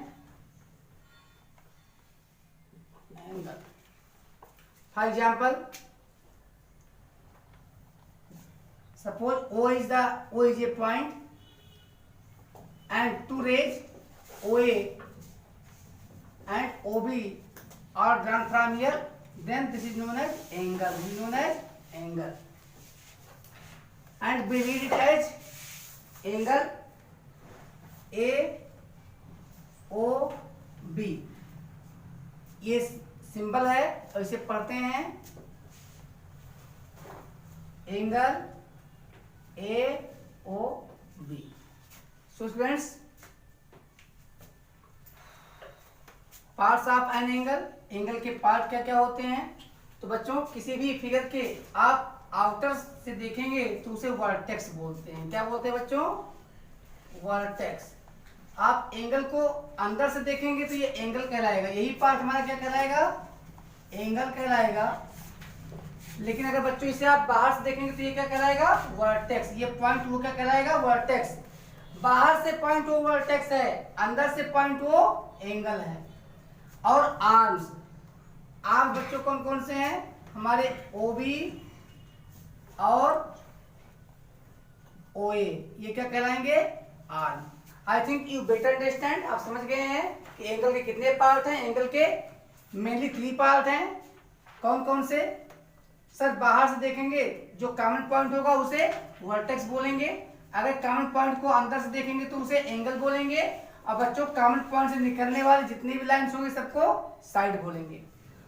angle. For example, suppose O is a point and two rays OA and OB are drawn from here, then this is known as angle. And we read it as angle AOB. ये symbol है और इसे पढ़ते हैं angle AOB. So students, parts of an angle के part क्या क्या होते हैं? तो बच्चों किसी भी फिगर के आप आउटर से देखेंगे तो उसे वर्टेक्स बोलते हैं। क्या बोलते हैं बच्चों? वर्टेक्स। आप एंगल को अंदर से देखेंगे तो ये एंगल कहलाएगा, यही पार्ट हमारा क्या कहलाएगा, एंगल कहलाएगा। लेकिन अगर बच्चों इसे आप बाहर से देखेंगे तो ये क्या कहलाएगा, वर्टेक्स। ये पॉइंट वो क्या कहलाएगा, वर्टेक्स। बाहर से पॉइंट वो वर्टेक्स है, अंदर से पॉइंट वो एंगल है। और आर्म्स, आर्म बच्चों कौन कौन से हैं, हमारे ओबी और ओए, ये क्या कहलाएंगे, arm. I think you better understand, आप समझ गए हैं कि एंगल के कितने पार्ट हैं। एंगल के मेनली 3 पार्ट हैं। कौन कौन से, सर बाहर से देखेंगे जो कॉमन पॉइंट होगा उसे वर्टेक्स बोलेंगे, अगर कॉमन पॉइंट को अंदर से देखेंगे तो उसे एंगल बोलेंगे, और बच्चों कॉमन पॉइंट से निकलने वाले जितनी भी लाइंस होंगे सबको साइड बोलेंगे।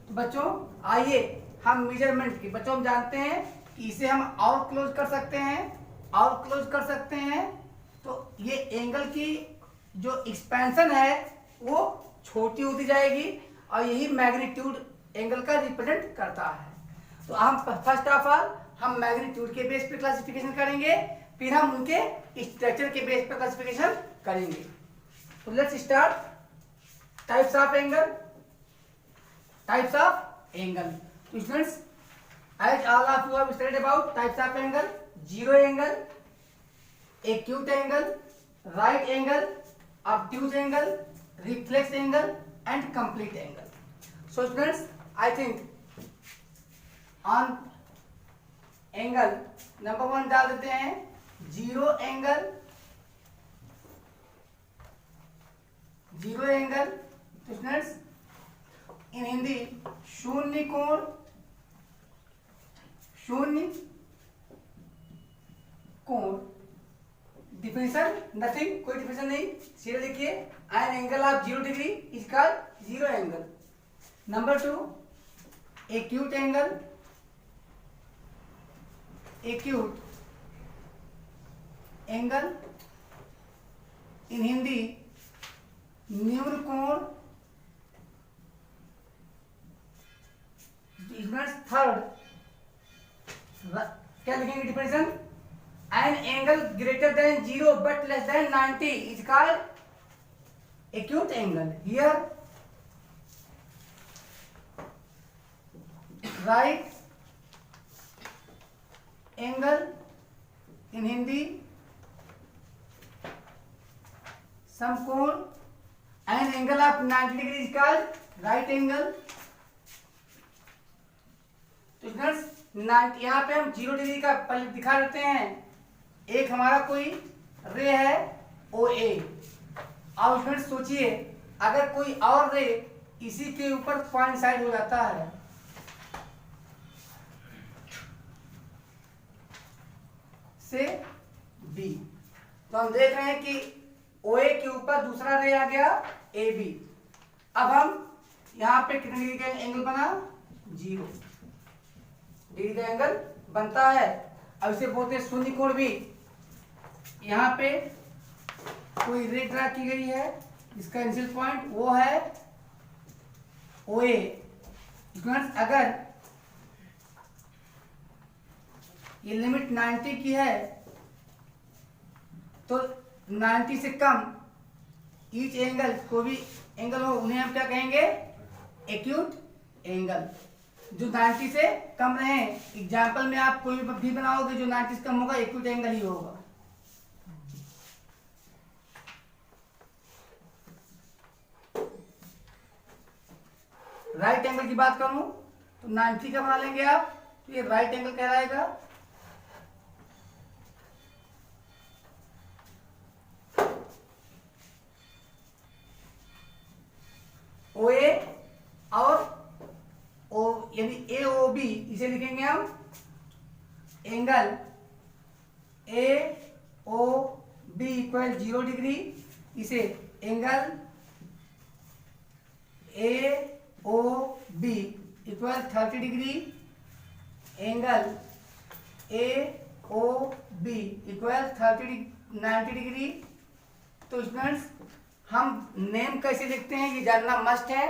तो बच्चों आइए हम मेजरमेंट की, बच्चों हम जानते हैं कि इसे हम और क्लोज कर सकते हैं, और क्लोज कर सकते हैं। तो ये एंगल की जो एक्सपेंशन है वो छोटी होती जाएगी, और यही मैग्नीट्यूड एंगल का रिप्रेजेंट करता है। तो हम फर्स्ट ऑफ ऑल हम मैग्नीट्यूड के बेस पे क्लासिफिकेशन करेंगे, फिर हम उनके स्ट्रक्चर के बेस पे क्लासिफिकेशन करेंगे। तो let's start types of angle. Types of angle, तो students as all of you have studied about types of angle, zero angle, acute angle, right angle, obtuse angle, reflex angle and complete angle. So students, I think on angle number 1 डाल देते हैं zero angle. Zero angle तो students in Hindi शून्य कोण, शून्य कोण। Definition nothing, कोई definition नहीं, सीधे लिखिए an angle of 0 degree is called zero angle. Number 2 acute angle. Acute angle in Hindi न्यून कोण। थर्ड क्या लिखेंगे definition, an angle greater than 0 but less than 90 is called acute angle. Here right angle in Hindi समकोण, an angle of 90 degree is called right angle. तो students यहाँ पे हम 0 degree का पहले दिखा देते हैं। एक हमारा कोई रे है ओ ए, और स्टूडेंट्स सोचिए अगर कोई और रे इसी के ऊपर पॉइंट साइड हो जाता है, से बी, तो हम देख रहे हैं कि ओ ए के ऊपर दूसरा रे आ गया ए बी। अब हम यहाँ पे कितने डिग्री का एंगल बना, 0 डिग्री का एंगल बनता है। अब इसे बोलते हैं शून्य कोण भी। यहाँ पे कोई रे ड्रा की गई है, इसका इनिशियल पॉइंट वो है ओ ए। अगर ये लिमिट 90 की है तो 90 से कम ईच एंगल, कोई भी एंगल हो उन्हें हम क्या कहेंगे, एक्यूट एंगल। जो 90 से कम रहे, एग्जाम्पल में आप कोई भी बनाओगे जो 90 से कम होगा एक्यूट एंगल ही होगा। राइट एंगल की बात करूं तो 90 का बना लेंगे आप, तो ये राइट एंगल कहलाएगा। ओ ए और ओ यानी ए ओ बी, इसे लिखेंगे हम angle A O B equal 0 degree. इसे angle A O B equal 30 degree, angle A O B equal 90 degree. तो स्टूडेंट्स हम नेम कैसे लिखते हैं ये जानना मस्ट है।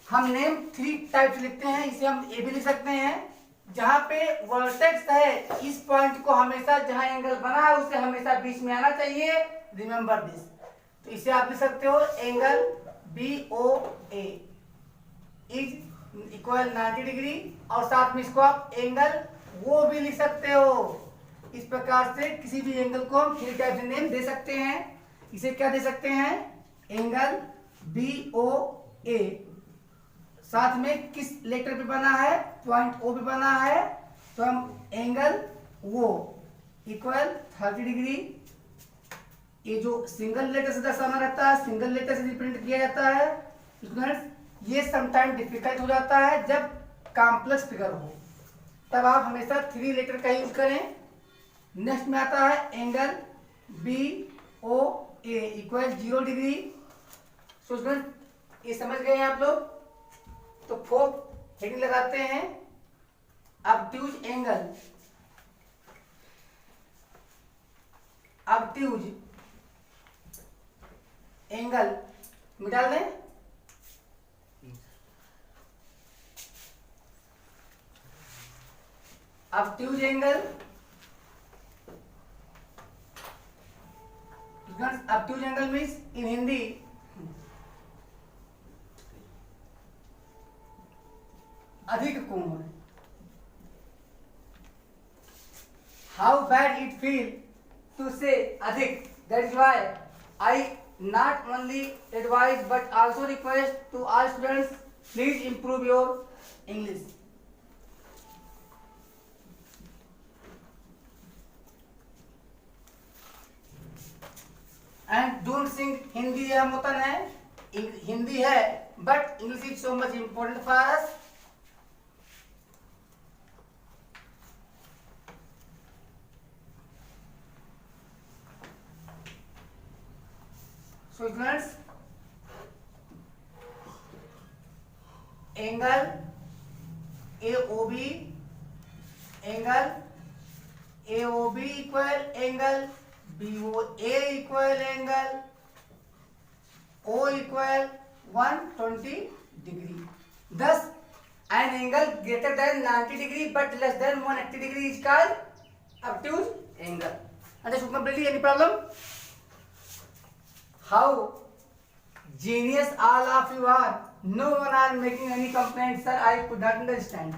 हम नेम 3 टाइप्स लिखते हैं, इसे हम ए भी लिख सकते हैं। जहां पे वर्टेक्स है इस पॉइंट को हमेशा, जहां एंगल बना है उसे हमेशा बीच में आना चाहिए, रिमेंबर दिस। इसे आप लिख सकते हो angle BOA is equal 90 degree, और साथ में इसको आप एंगल वो भी लिख सकते हो। इस प्रकार से किसी भी एंगल को हम 3 टाइप से नेम दे सकते हैं। इसे क्या दे सकते हैं, एंगल BOA, साथ में किस लेटर पे बना है, पॉइंट O पे बना है, तो हम एंगल वो इक्वल 30 डिग्री। ये जो सिंगल लेटर से दर्शाना रहता है, सिंगल लेटर से रिप्रेजेंट किया जाता है स्टूडेंट्स, ये समटाइम डिफिकल्ट हो जाता है जब कॉम्प्लेक्स फिगर हो, तब आप हमेशा 3 लेटर का यूज करें। नेक्स्ट में आता है angle BOA equal 0 degree. So student ये समझ गए हैं आप लोग, तो 4th हेडिंग लगाते हैं, ऑब्ट्यूज एंगल। ऑब्ट्यूज एंगल में डाल दें, obtuse angle. Obtuse angle means in Hindi अधिक कोण। How bad it feel to say अधिक, that is why I not only advise but also request to all students, please improve your English. And don't sing Hindi या मुतन है, हिंदी है but English is so much important for us. So students, angle AOB, angle AOB equal angle BOA equal angle O equal 120 degree. Thus, an angle greater than 90 degree but less than 180 degree is called obtuse angle. Understood completely? Any problem? How genius all of you are. No one are making any complaint, sir. I could not understand.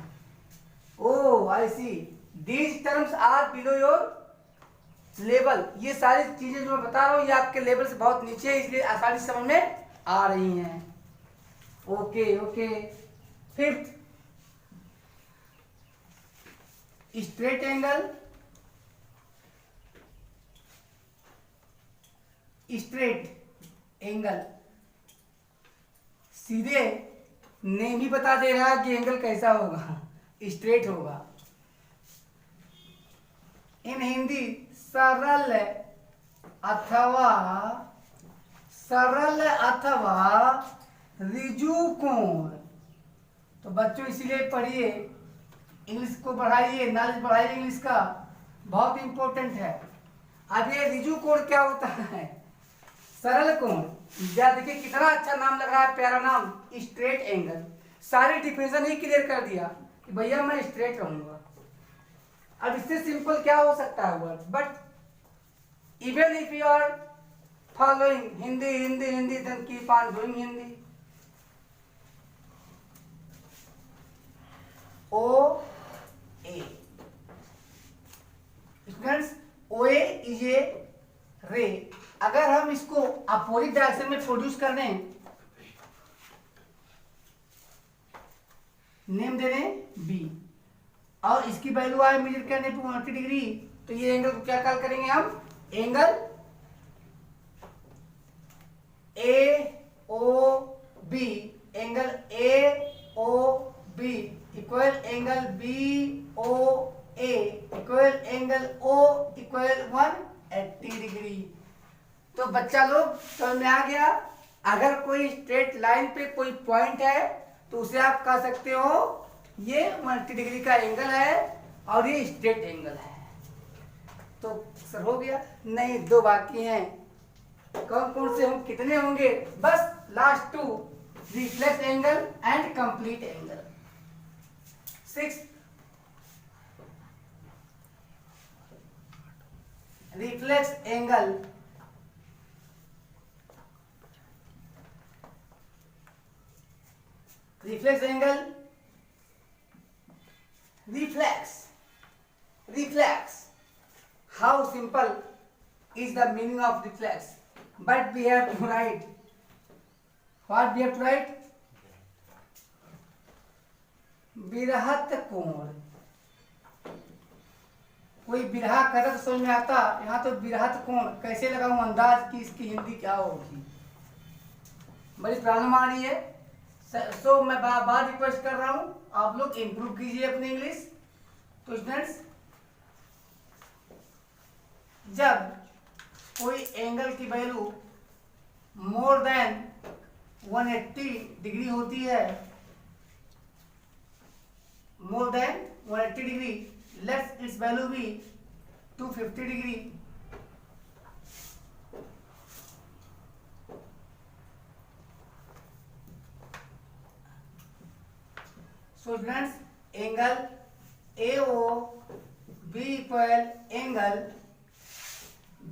Oh, I see. These terms are below your level. ये सारी चीजें जो मैं बता रहा हूँ ये आपके लेवल से बहुत नीचे है, इसलिए आसानी से समझ में आ रही हैं। Okay okay. 5th, straight angle. Straight angle सीधे नेम ही बता दे रहा है कि एंगल कैसा होगा, स्ट्रेट होगा। इन हिंदी सरल अथवा रिजु कोण। तो बच्चों इसीलिए पढ़िए, इंग्लिश को बढ़ाइए, नॉलेज बढ़ाइए इंग्लिश का, बहुत इंपॉर्टेंट है। अब ये रिजु कोण क्या होता है, सरल कोण। देखिए कितना अच्छा नाम लग रहा है, प्यारा नाम, स्ट्रेट एंगल। सारी डिफिनेशन ही क्लियर कर दिया कि भैया मैं स्ट्रेट रहूंगा। अब इससे सिंपल क्या हो सकता है word, but even if you are following Hindi Hindi Hindi then keep on doing Hindi. O A students, O A is a ray. अगर हम इसको अपोजिट डायरेक्शन में प्रोड्यूस कर दें, नेम दे दें बी, और इसकी वैल्यू आए मेजर करने पे 180 डिग्री, तो ये एंगल को क्या कॉल करेंगे हम, angle AOB। Angle AOB equal angle BOA equal angle O equal 180 degree. तो बच्चा लोग समझ में आ गया। अगर कोई स्ट्रेट लाइन पे कोई पॉइंट है तो उसे आप कह सकते हो ये 180 डिग्री का एंगल है और ये स्ट्रेट एंगल है। तो सर हो गया? नहीं, 2 बाकी हैं। कौन कौन से हम कितने होंगे? बस last 2, reflex angle and complete angle. 6 reflex angle reflex angle, reflex. How simple is the meaning of reflex? But we have to write. What we have to write? विरहत कोण. कोई बिरहा करत समझ में आता, यहाँ तो विरहत कोण कैसे लगाऊं अंदाज की इसकी हिंदी क्या होगी, बड़ी प्रॉब्लम आ रही है. सो मैं बार रिक्वेस्ट कर रहा हूं आप लोग इम्प्रूव कीजिए अपनी इंग्लिश. तो स्टूडेंट्स, जब कोई एंगल की वैल्यू मोर देन 180 डिग्री होती है, more than 180 degree, let's its value be 250 degree. So students, angle AOB equal angle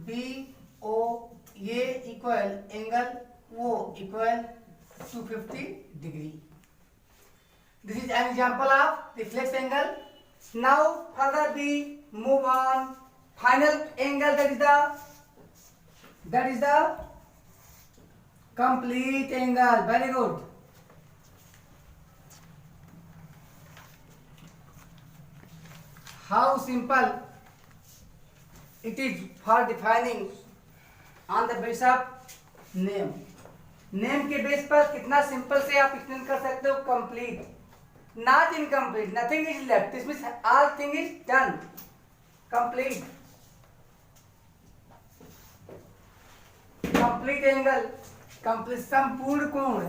BOA equal angle O equal 250 degree. This is an example of reflex angle. Now further we move on final angle, that is the complete angle. Very good. How simple it is for defining on the basis of name. Name के base पर कितना simple से आप explain कर सकते हो. Complete, not incomplete, nothing is left, this means all thing is done. Complete, complete angle, complete संपूर्ण कोण.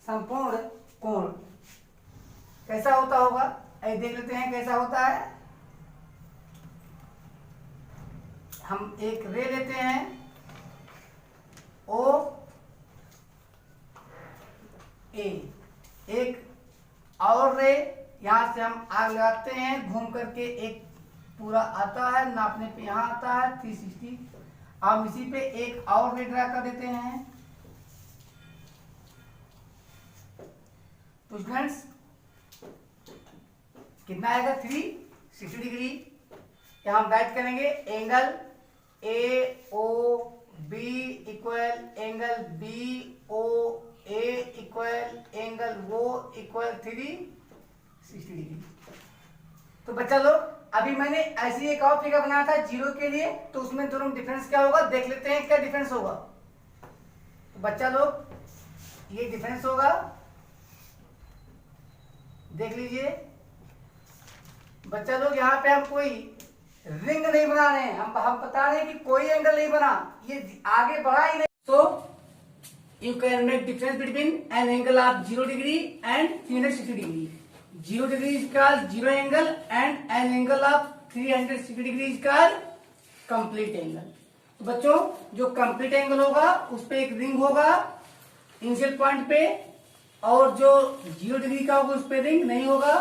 संपूर्ण कोण कैसा होता होगा, ऐसे देख लेते हैं कैसा होता है. हम एक रे लेते हैं ओ ए, एक और रे यहां से हम आग लगाते हैं, घूम करके एक पूरा आता है, नापने पे यहां आता है 360. हम इसी पे एक और रे ड्रा कर देते हैं. तो स्टूडेंट्स कितना आएगा 360 डिग्री. यहाँ हम राइट करेंगे angle AOB equal angle BOA equal angle O equal 360 degree. तो बच्चा लोग अभी मैंने ऐसी एक और फिगर बनाया था जीरो के लिए, तो उसमें दोनों डिफरेंस क्या होगा देख लेते हैं. क्या डिफरेंस होगा. तो बच्चा लोग ये डिफरेंस होगा, देख लीजिए. बच्चा लोग यहाँ पे हम कोई रिंग नहीं बना रहे हैं, हम बता रहे हैं कि कोई एंगल नहीं बना, ये आगे बढ़ा ही नहीं. So you can make difference between N angle of 0 degree and 360 degree. 0 degree is called zero angle and N angle of 360 degree is called complete angle. तो बच्चों जो कंप्लीट एंगल होगा उस पे एक रिंग होगा इनिशियल पॉइंट पे, और जो 0 डिग्री का होगा उस पे रिंग नहीं होगा.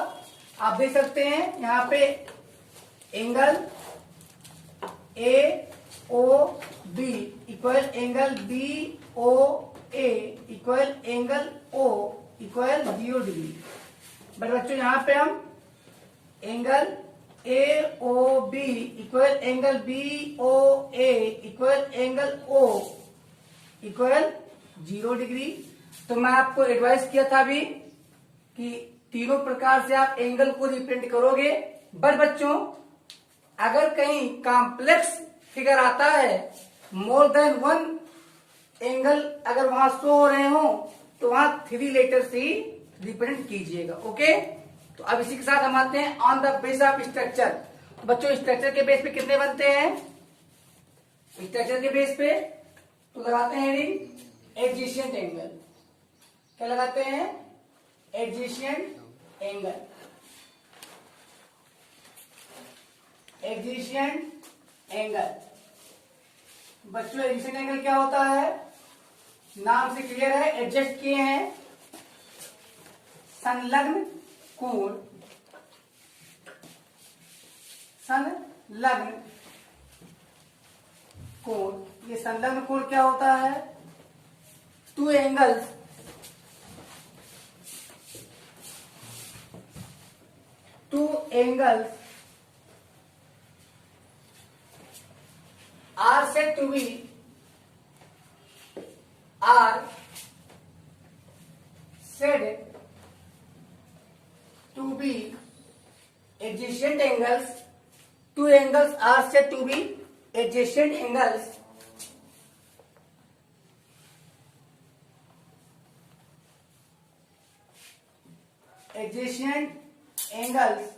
आप देख सकते हैं यहाँ पे angle AOB equal angle BOA equal angle O equal 0 degree. But बच्चों यहाँ पे हम angle AOB equal angle BOA equal angle O equal 0 degree. तो मैं आपको एडवाइस किया था अभी कि तीनों प्रकार से आप एंगल को रिप्रेजेंट करोगे. बट बच्चों अगर कहीं कॉम्प्लेक्स फिगर आता है, मोर देन 1 एंगल अगर वहां शो हो रहे हो, तो वहां 3 लेटर से ही रिप्रेजेंट कीजिएगा. ओके. तो अब इसी के साथ हम आते हैं on the base of structure. तो बच्चों स्ट्रक्चर के बेस पे कितने बनते हैं. स्ट्रक्चर के बेस पे तो लगाते हैं रिंग एडजेसेंट एंगल. क्या लगाते हैं एडजेसेंट एंगल. Adjacent angle. बच्चों एडजेसेंट एंगल क्या होता है, नाम से क्लियर है, एडजस्ट किए हैं संलग्न कोण. संलग्न कोण, ये संलग्न कोण क्या होता है? Two angles are said to be adjacent angles. Two angles are said to be adjacent angles. Adjacent angles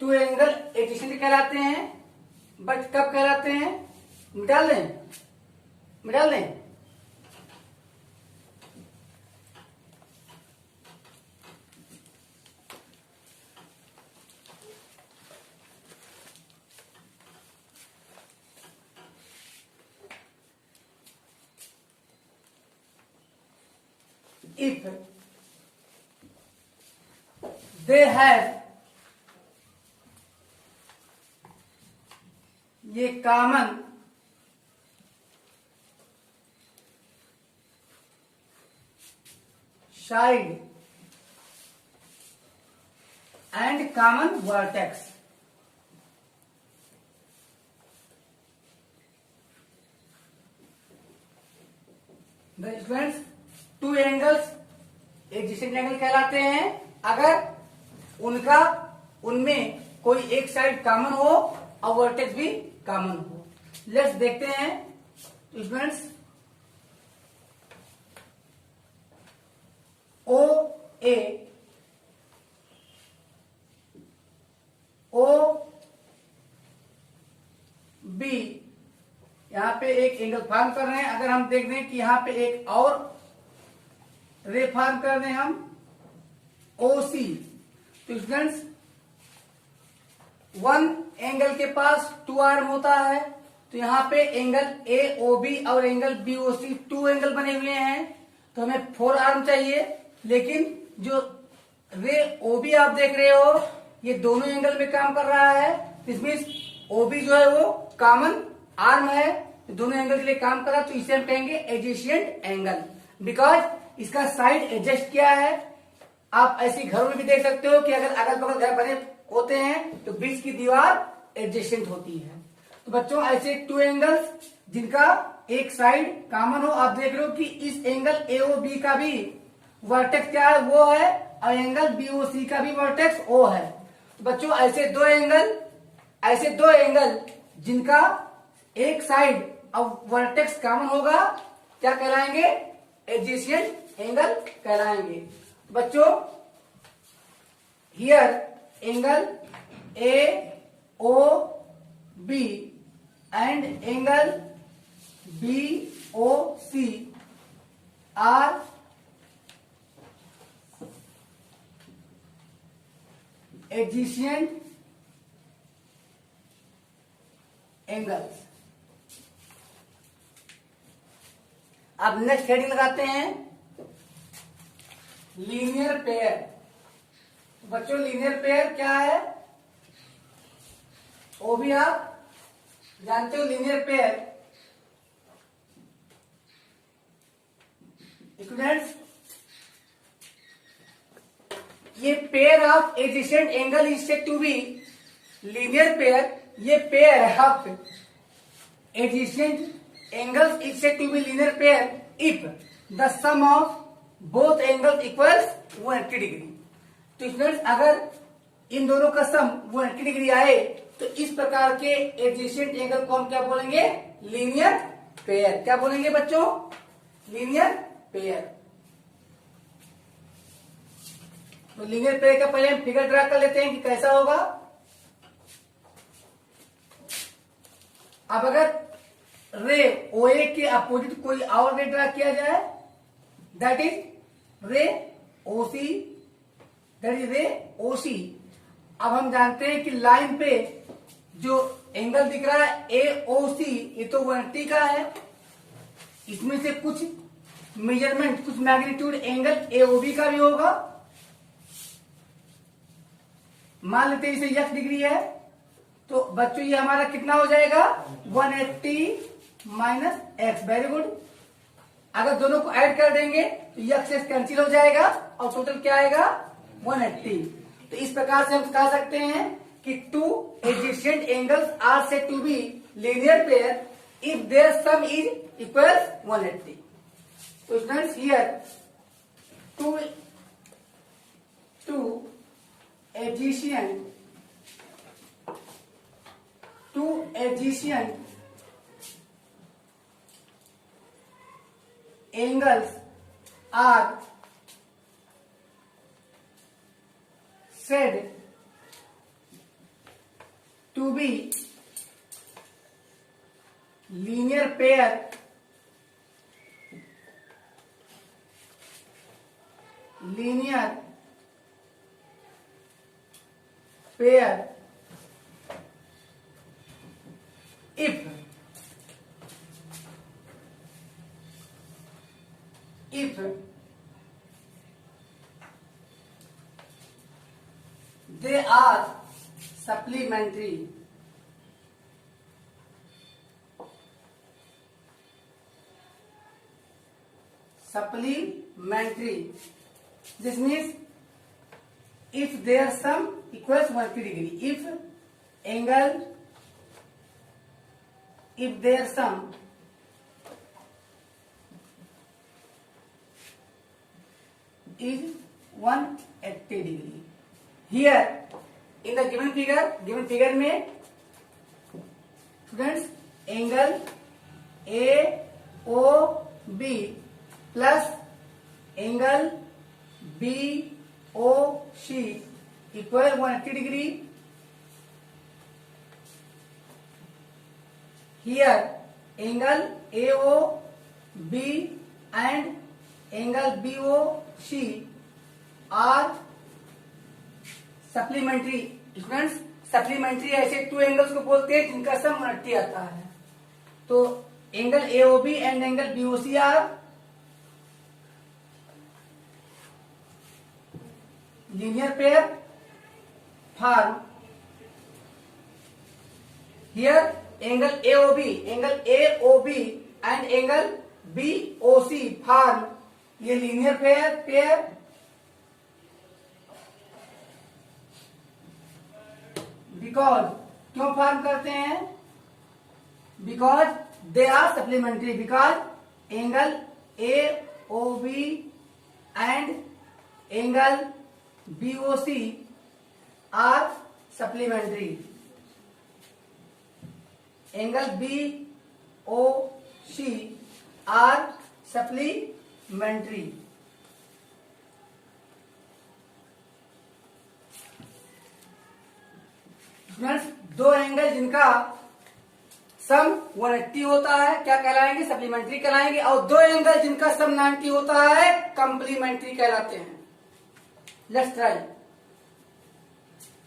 two angle addition कहलाते हैं, बट कब कहलाते हैं? मिटा लें। If they have, ये common side and common vertex, students two angles adjacent angle कहलाते हैं अगर उनमें कोई एक साइड कॉमन हो और वर्टेक्स भी कॉमन हो। लेट्स देखते हैं स्टूडेंट्स, ओ बी यहां पे एक एंगल फॉर्म कर रहे हैं। अगर हम देख दें कि यहां पे एक और रे फॉर्म कर दें हम ओ सी, तो स्टूडेंट्स वन एंगल के पास टू आर्म होता है, तो यहाँ पे एंगल ए ओ बी और angle B O C two angle बने हुए हैं, तो हमें फोर आर्म चाहिए। लेकिन जो रे ओ बी आप देख रहे हो ये दोनों एंगल में काम कर रहा है, इसमें ओ बी जो है वो कॉमन आर्म है, तो दोनों एंगल के लिए काम कर रहा है, तो इसे हम कहेंगे एडजेसेंट एंगल, बिकॉज इसका साइड एडजस्ट किया है। आप ऐसी घरों में भी देख सकते हो कि अगर अगल बगल घर बने होते हैं तो बीच की दीवार एडजेसेंट होती है। तो बच्चों ऐसे टू एंगल्स जिनका एक साइड कॉमन हो, आप देख रहे हो कि इस एंगल एओबी का भी वर्टेक्स क्या है? वो है, और एंगल बीओसी का भी वर्टेक्स ओ है। तो बच्चों ऐसे दो एंगल जिनका एक साइड और वर्टेक्स कॉमन होगा क्या कहलाएंगे? एडजेसेंट एंगल कहलाएंगे। बच्चों here angle A O B and angle B O C are adjacent angles. अब नेक्स्ट हेडिंग लगाते हैं लीनियर पेयर। बच्चों लीनियर पेयर क्या है वो भी आप जानते हो। लीनियर पेयर स्टूडेंट्स ये pair of adjacent angle is said to be linear pair. ये pair of adjacent angles is said to be linear pair if the sum of both angles equals 180 degree. तो students अगर इन दोनों का सम 180 degree आए तो इस प्रकार के एडजेसेंट एंगल को हम क्या बोलेंगे? Linear pair. क्या बोलेंगे बच्चों? Linear pair. तो लीनियर पेयर का पहले हम फिगर ड्रा कर लेते हैं कि कैसा होगा। अब अगर रे ओए के अपोजिट कोई और रे ड्रा किया जाए, दैट इज रे ओसी, दैट इज रे ओसी। अब हम जानते हैं कि लाइन पे जो एंगल दिख रहा है ए ओ सी, ये तो 180 का है। इसमें से कुछ मेजरमेंट, कुछ magnitude angle A O B का भी होगा। मान लेते हैं इसे x डिग्री है, तो बच्चों ये हमारा कितना हो जाएगा 180 माइनस एक्स। Very good. अगर दोनों को ऐड कर देंगे तो ये एक्स कैंसिल हो जाएगा और टोटल क्या आएगा 180। तो इस प्रकार से हम कह सकते हैं कि two adjacent angles are said to be linear pair if their sum is equals 180। तो students here two adjacent angles are said to be linear pair if they are supplementary. This means if their sum equals 180 degree. If their sum is 180 degree. Here in the given figure में students angle AOB plus angle BOC equal 180 degree. Here angle AOB and angle BOC are supplementary. Students supplementary ऐसे two angles को बोलते हैं जिनका sum 180 आता है. तो angle AOB and angle BOC are linear pair form. Here angle AOB and angle BOC form ये linear pair because क्यों फॉर्म करते हैं? Because they are supplementary. Because angle AOB and angle BOC are supplementary. Angle BOC are supplementary. दो angle जिनका sum 180 होता है क्या कहलाएंगे? सप्लीमेंट्री कहलाएंगे. और दो एंगल जिनका सम 90 होता है कंप्लीमेंट्री कहलाते हैं. Let's try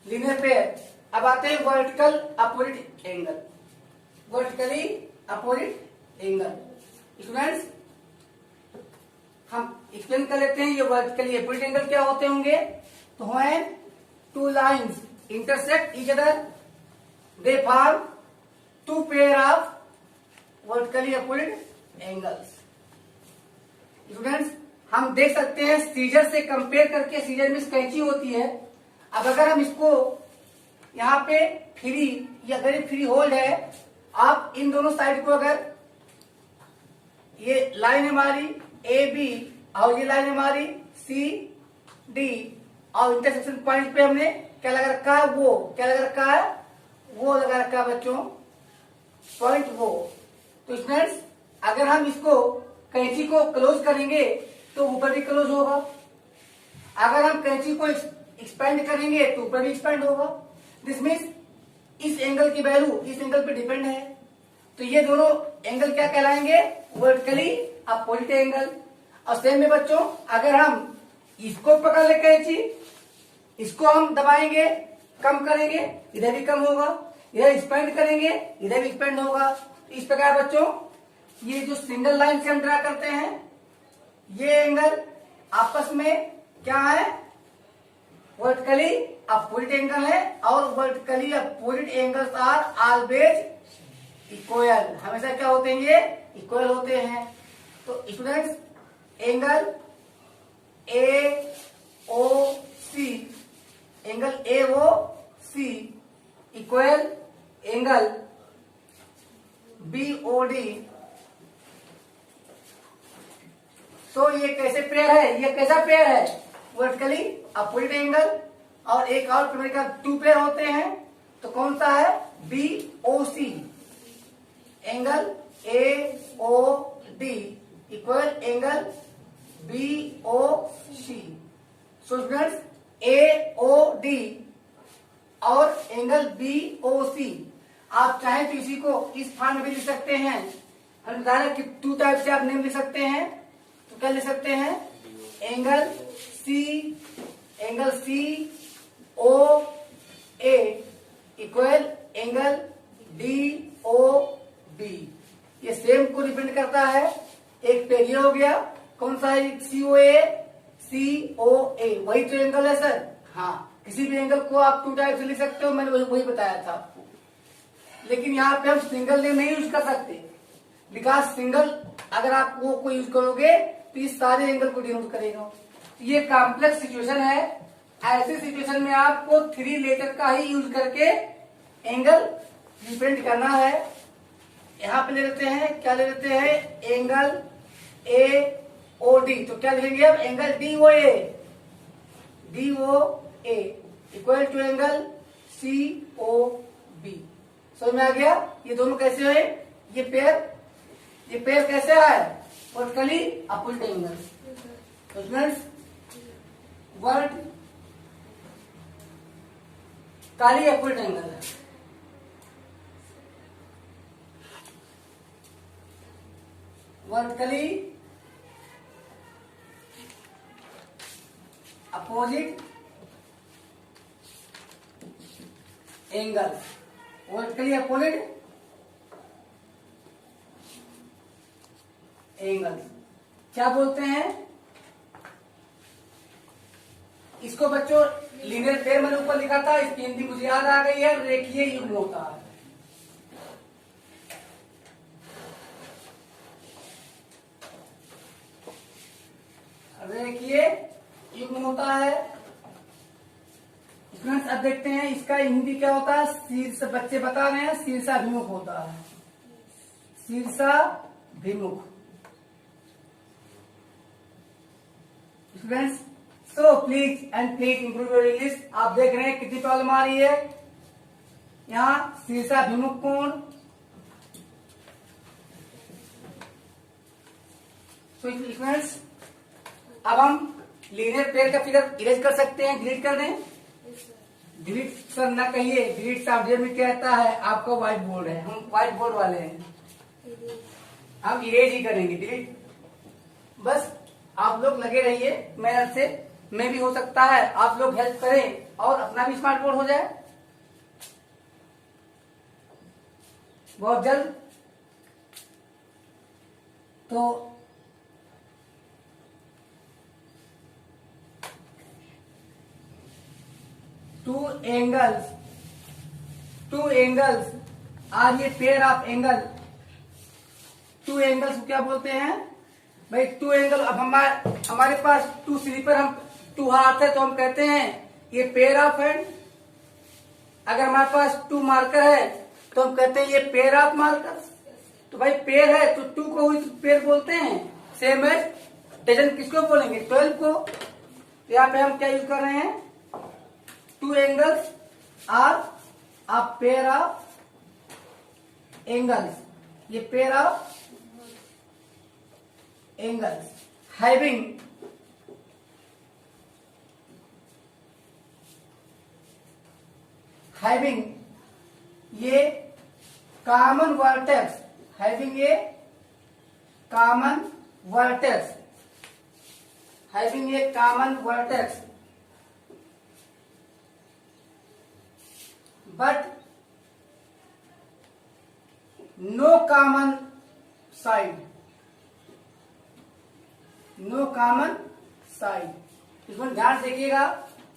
linear pair. अब आते हैं vertical opposite angle. Vertically opposite angle. Students हम एक्सप्लेन कर लेते हैं ये वर्टिकली अपोजिट एंगल क्या होते होंगे. तो when two lines intersect each other they form two pair of vertically opposite angles. Students हम देख सकते हैं सीजर से कंपेयर करके सीजर में कैंची होती है. अब अगर हम इसको यहाँ पे फ्री या अगर फ्री होल है आप इन दोनों साइड को अगर ये लाइन हमारी AB और ये लाइन हमारी CD और इंटरसेक्शन पॉइंट पे हमने क्या लगा रखा है? वो क्या लगा रखा है? वो लगा रखा है बच्चों पॉइंट वो. तो स्टूडेंट्स अगर हम इसको कैंची को क्लोज करेंगे तो ऊपर भी क्लोज होगा. अगर हम कैंची को एक्सपेंड करेंगे तो ऊपर भी एक्सपेंड होगा. दिस मीन्स इस एंगल की वैल्यू इस एंगल पे डिपेंड है. तो ये दोनों एंगल क्या कहलाएंगे? Vertically opposite angle. और सेम में बच्चों अगर हम इसको पकड़ ले कैंची इसको हम दबाएंगे कम करेंगे इधर भी कम होगा. इधर एक्सपेंड करेंगे इधर भी एक्सपेंड होगा. तो इस प्रकार बच्चों ये जो सिंगल लाइन से हम ड्रा करते हैं ये एंगल आपस में क्या है? वर्टिकली अपोजिट एंगल है और vertically opposite angles are always equal, हमेशा क्या होते हैं ये इक्वल होते हैं। तो students angle A O C, angle A O C equal angle B O D, तो ये कैसे पेयर है, ये कैसा पेयर है, वर्टिकली अपोजिट एंगल और एक और पेयर का टू पेयर होते हैं, तो कौन सा है B O C, angle A O D equal angle B O C. So students A O D और एंगल बी ओ सी, आप चाहें तो इसी को इस फॉर्म में भी लिख सकते हैं। हमने बताया कि टू टाइप से आप नेम लिख सकते हैं, तो क्या लिख सकते हैं angle C O A equal angle D O B, ये सेम को रिप्रेजेंट करता है। एक पेरियर हो गया, कौन सा है सी ओ ए, वही तो एंगल है सर। हाँ, किसी भी एंगल को आप टू टाइप से लिख सकते हो, मैंने वही बताया था आपको। लेकिन यहाँ पे हम सिंगल नेम नहीं यूज कर सकते, बिकॉज सिंगल अगर आप वो को यूज करोगे तो इस सारे एंगल को डिनोट करेगा। ये कॉम्प्लेक्स सिचुएशन है, ऐसी सिचुएशन में आपको थ्री लेटर का ही यूज करके एंगल रिप्रेजेंट करना है। यहाँ पे ले लेते हैं, क्या ले लेते हैं एंगल ए ओ डी, तो क्या लिखेंगे अब angle D O A equal to angle C O B. समझ में आ गया ये दोनों कैसे है, ये पेयर कैसे है वर्टिकली अपोजिट एंगल। तो स्टूडेंट्स वर्टिकली अपोजिट एंगल है, vertically opposite angle, vertically opposite angle क्या बोलते हैं इसको बच्चों, लीनियर पेयर मैंने ऊपर लिखा था, इसकी हिंदी मुझे याद आ गई है, रेखीय युग्म होता है। रेखीय युग्म होता है। फ्रेंड्स अब देखते हैं इसका हिंदी क्या होता है, शीर्ष, बच्चे बता रहे हैं शीर्षाभिमुख होता है, शीर्षाभिमुख। Students so please improve your English. आप देख रहे हैं कितनी प्रॉब्लम आ रही है यहाँ, शीर्षाभिमुख कोण। स्टूडेंट्स अब हम लीनियर पेयर का फिगर इरेज कर सकते हैं, डिलीट कर दें। डिलीट सर ना कहिए, डिलीट सॉफ्टवेयर में क्या कहता है, आपका व्हाइट बोर्ड है, हम व्हाइट बोर्ड वाले हैं, हम इरेज ही करेंगे डिलीट। बस आप लोग लगे रहिए मेहनत से, मैं भी हो सकता है आप लोग हेल्प करें और अपना भी स्मार्ट बोर्ड हो जाए बहुत जल्द। तो टू एंगल्स आर ये pair of angle, to angles को क्या बोलते हैं भाई, टू एंगल। अब हमारे पास टू स्लीपर, हम टू हाथ है तो हम कहते हैं ये पेयर ऑफ हैंड। अगर हमारे पास टू मार्कर है तो हम कहते हैं ये पेयर ऑफ मार्कर। तो भाई पेयर है तो टू को पेयर बोलते हैं, सेम एज डजन किसको बोलेंगे 12 को। तो यहाँ पे हम क्या यूज कर रहे हैं, two angles are a pair of angles, ये पेयर ऑफ एंगल्स हैविंग ये कॉमन वर्टेक्स, हैविंग ये common vertex, but no common side, इसमें ध्यान से देखिएगा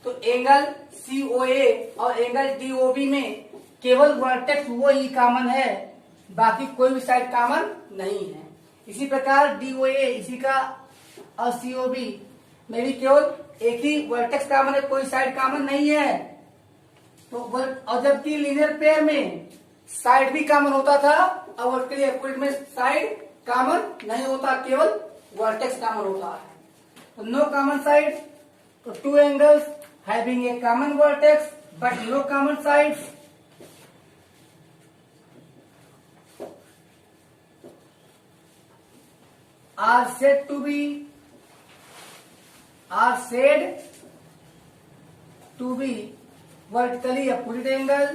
तो एंगल COA और एंगल DOB में केवल वर्टेक्स वो ही कॉमन है, बाकी कोई भी साइड कॉमन नहीं है। इसी प्रकार DOA इसी का और COB में भी केवल एक ही वर्टेक्स कॉमन है, कोई साइड कॉमन नहीं है। तो और जबकि लीनियर पेयर में साइड भी कॉमन होता था और वर्टिकली अपोजिट में साइड कॉमन नहीं होता, केवल वर्टेक्स कॉमन होता है। तो नो कॉमन साइड, तो two angles having a common vertex but no common sides are said to be vertically opposite angle,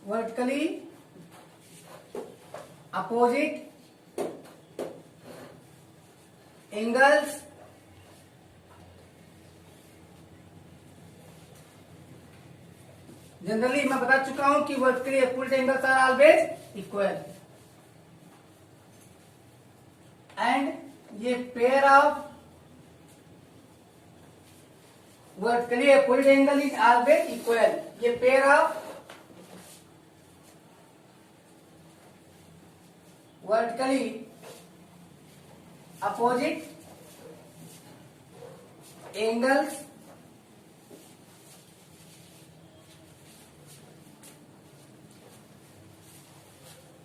vertically opposite angles generally मैं बता चुका हूं कि vertically opposite angles are always equal, and ये pair of vertically opposite angle is always equal. ये pair of vertically opposite angles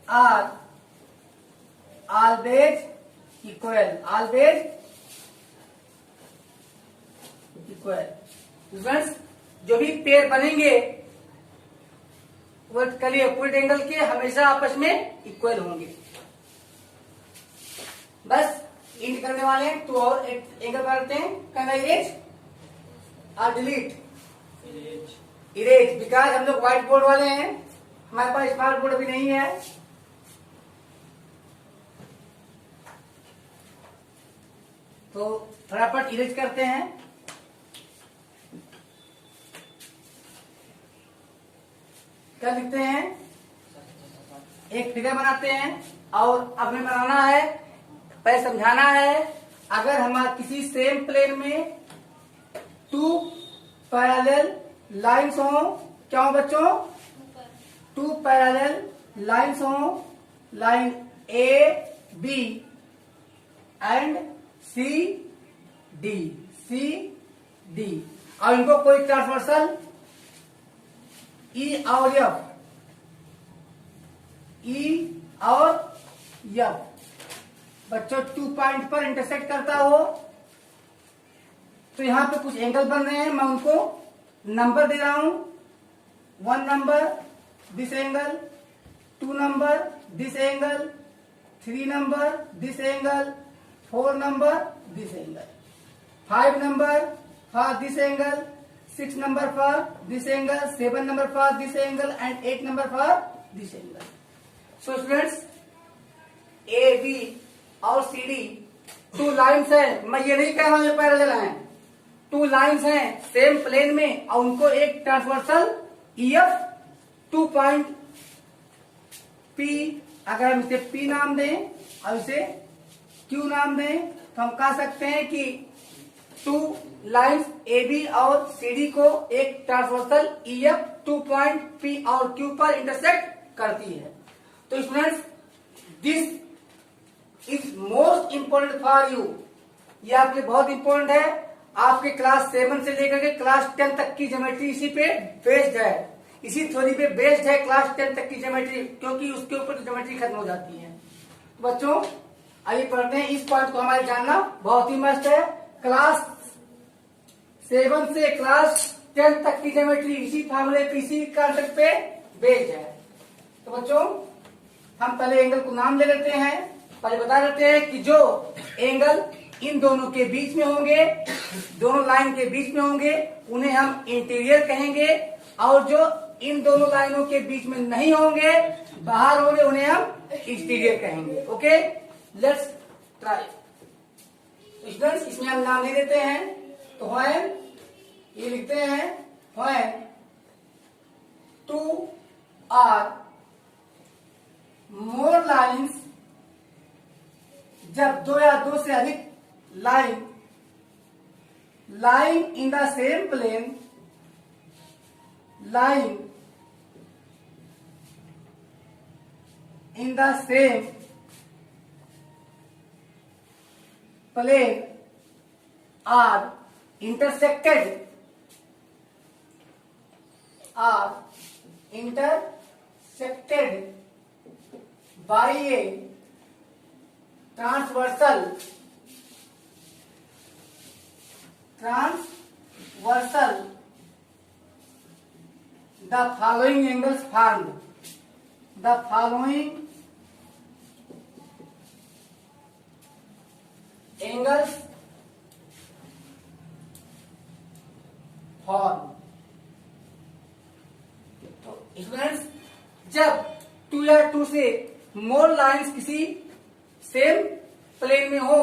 are always equal, always equal। Students, जो भी pair बनेंगे वर्टिकली अपोजिट एंगल के हमेशा आपस में इक्वल होंगे। बस इंड करने वाले हैं, तो और एक एंगल बनाते हैं। कैन आई इरेज और डिलीट? इरेज, बिकॉज हम लोग व्हाइट बोर्ड वाले हैं, हमारे पास स्मार्ट बोर्ड अभी नहीं है। तो फटाफट इरेज करते हैं। क्या लिखते हैं? एक फिगर बनाते हैं और अब हमें बनाना है, पहले समझाना है। अगर हमारे किसी सेम प्लेन में टू पैरेलल लाइंस हो, क्या हो बच्चों? टू पैरेलल लाइंस हो, लाइन AB एंड CD, और इनको कोई ट्रांसवर्सल E और F बच्चों 2 पॉइंट पर इंटरसेक्ट करता हो, तो यहां पे कुछ एंगल बन रहे हैं, मैं उनको नंबर दे रहा हूं। 1 number this angle, 2 number this angle, 3 number this angle, 4 number this angle, 5 number for this angle, 6 number for this angle, 7 number for this angle and 8 number for this angle। So students, AB और CD 2 lines है, मैं ये नहीं कह रहा हूं ये parallel हैं, 2 लाइन्स हैं सेम प्लेन में और उनको एक ट्रांसवर्सल EF 2 पॉइंट P, अगर हम इसे P नाम दें और इसे Q नाम दें, तो हम कह सकते हैं कि 2 लाइन्स AB और CD को एक ट्रांसवर्सल EF 2 पॉइंट P और Q पर इंटरसेक्ट करती है। तो students, this is most important for you, ये आपके बहुत इंपोर्टेंट है। आपके क्लास 7 से लेकर के क्लास 10 तक की ज्योमेट्री इसी पे बेस्ड है, इसी थ्योरी पे बेस्ड है क्लास 10 तक की ज्योमेट्री, क्योंकि उसके ऊपर ज्योमेट्री खत्म हो जाती है। तो बच्चों आइए पढ़ते हैं, इस पॉइंट को हमारे जानना बहुत ही मस्त है। क्लास 7 से क्लास 10 तक की ज्योमेट्री इसी फार्मूले पे, इसी कॉन्सेप्ट पे बेस्ड है। तो बच्चों हम पहले एंगल को नाम ले लेते हैं। पहले बता देते हैं कि जो एंगल इन दोनों के बीच में होंगे, दोनों लाइन के बीच में होंगे, उन्हें हम इंटीरियर कहेंगे, और जो इन दोनों लाइनों के बीच में नहीं होंगे, बाहर होंगे, उन्हें हम एक्सटीरियर कहेंगे। Okay, let's try. स्टूडेंट्स, इसमें हम नाम ले देते हैं। तो व्हेन, ये लिखते हैं, व्हेन 2 आर मोर लाइन्स, जब 2 या 2 से अधिक line lying in the same plane, lying in the same plane are intersected by a transversal the following angles formed. The following angles form. तो स्टूडेंट्स, जब टू या टू से मोर lines किसी same plane में हो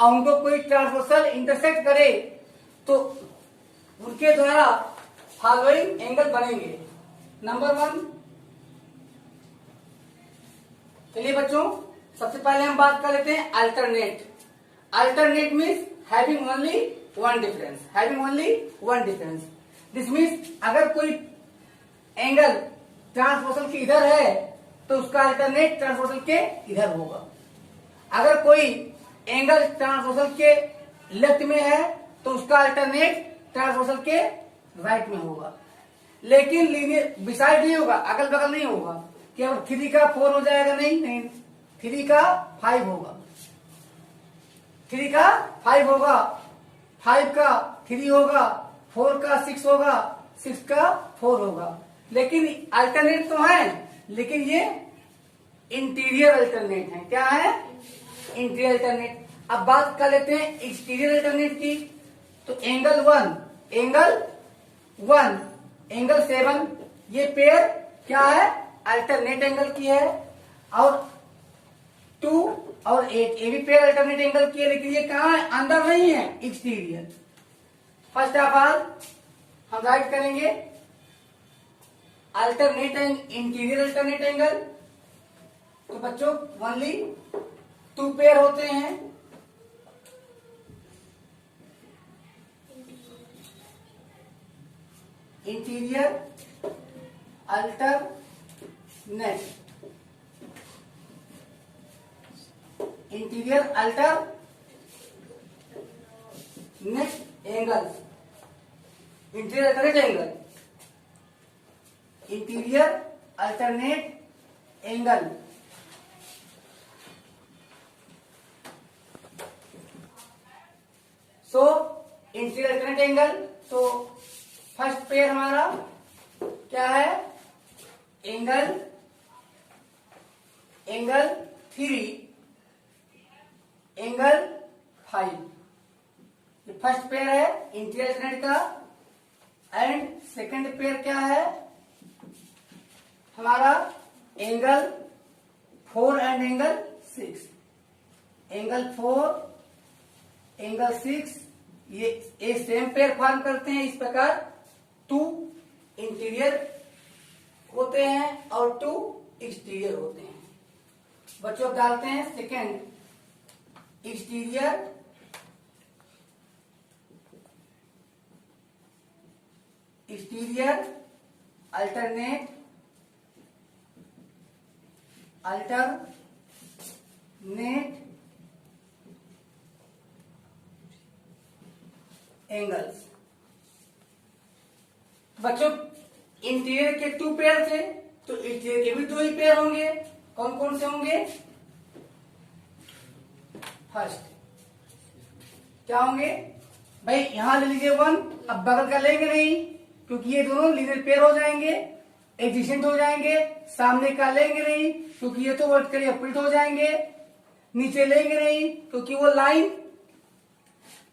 और उनको कोई ट्रांसवर्सल इंटरसेक्ट करे तो उनके द्वारा फॉलोइंग एंगल बनेंगे। नंबर 1, चलिए बच्चों, सबसे पहले हम बात कर लेते हैं alternate. Alternate means having only one difference. This means अगर कोई एंगल ट्रांसवर्सल के इधर है तो उसका अल्टरनेट ट्रांसवर्सल के इधर होगा। अगर कोई एंगल ट्रांसवर्सल के लेफ्ट में है तो उसका अल्टरनेट ट्रांसवर्सल के राइट में होगा। लेकिन लीनियर बिसाइड नहीं होगा, अगल बगल नहीं होगा कि अब 3 का 4 हो जाएगा, नहीं, 3 का 5 होगा, 3 का 5 होगा, 5 का 3 होगा, 4 का 6 होगा, 6 का 4 होगा। लेकिन अल्टरनेट तो है, लेकिन ये इंटीरियर अल्टरनेट है। क्या है? Interior alternate. अब बात कर लेते हैं एक्सटीरियर अल्टरनेट की। तो एंगल 7 ये पेयर क्या है? अल्टरनेट एंगल की है। और 2 और 8 ये भी पेयर अल्टरनेट एंगल की है, लेकिन ये कहाँ है? अंदर नहीं है, एक्सटीरियर। फर्स्ट ऑफ ऑल हम राइट करेंगे alternate and interior alternate angle. तो बच्चों ओनली 2 पेयर होते हैं। Interior alternate angle, interior alternate angle. So interior alternate angle, तो फर्स्ट पेयर हमारा क्या है? Angle 3, angle 5। ये फर्स्ट पेयर है इंटीरियर अल्टरनेट का। एंड सेकंड पेयर क्या है हमारा? Angle 4 and angle 6। Angle 4, angle 6 ये सेम पेयर फॉर्म करते हैं। इस प्रकार 2 इंटीरियर होते हैं और 2 एक्सटीरियर होते हैं। बच्चों डालते हैं सेकंड एक्सटीरियर अल्टरनेट एंगल्स। बच्चों इंटीरियर के 2 पेयर थे, तो एक्सटीरियर के भी 2 ही पेयर होंगे। कौन कौन से होंगे? फर्स्ट क्या होंगे भाई? यहां ले लीजिए 1। अब बगल का लेंगे नहीं, क्योंकि ये दोनों लीनियर पेयर हो जाएंगे, एडजेसेंट हो जाएंगे। सामने का लेंगे नहीं, क्योंकि ये तो वर्टिकली अपोजिट हो जाएंगे। नीचे लेंगे नहीं, क्योंकि वो लाइन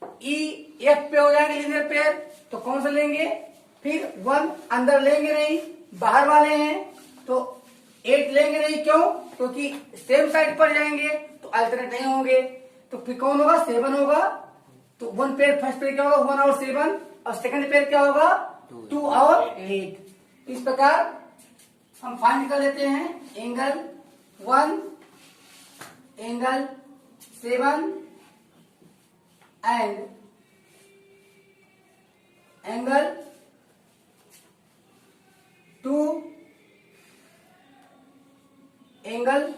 EF पे हो जाएंगे लीनियर पेयर। तो कौन सा लेंगे? फिर 1 अंदर लेंगे नहीं, बाहर वाले हैं, तो 8 लेंगे नहीं। क्यों? क्योंकि सेम साइड पर जाएंगे तो अल्टरनेट नहीं होंगे। तो फिर कौन होगा? 7 होगा। तो 1 पेयर, फर्स्ट पेयर क्या होगा? 1 और 7। और सेकंड पेयर क्या होगा? 2 और 8। इस प्रकार हम फाइंड कर लेते हैं angle 1, angle 7 and angle 2, angle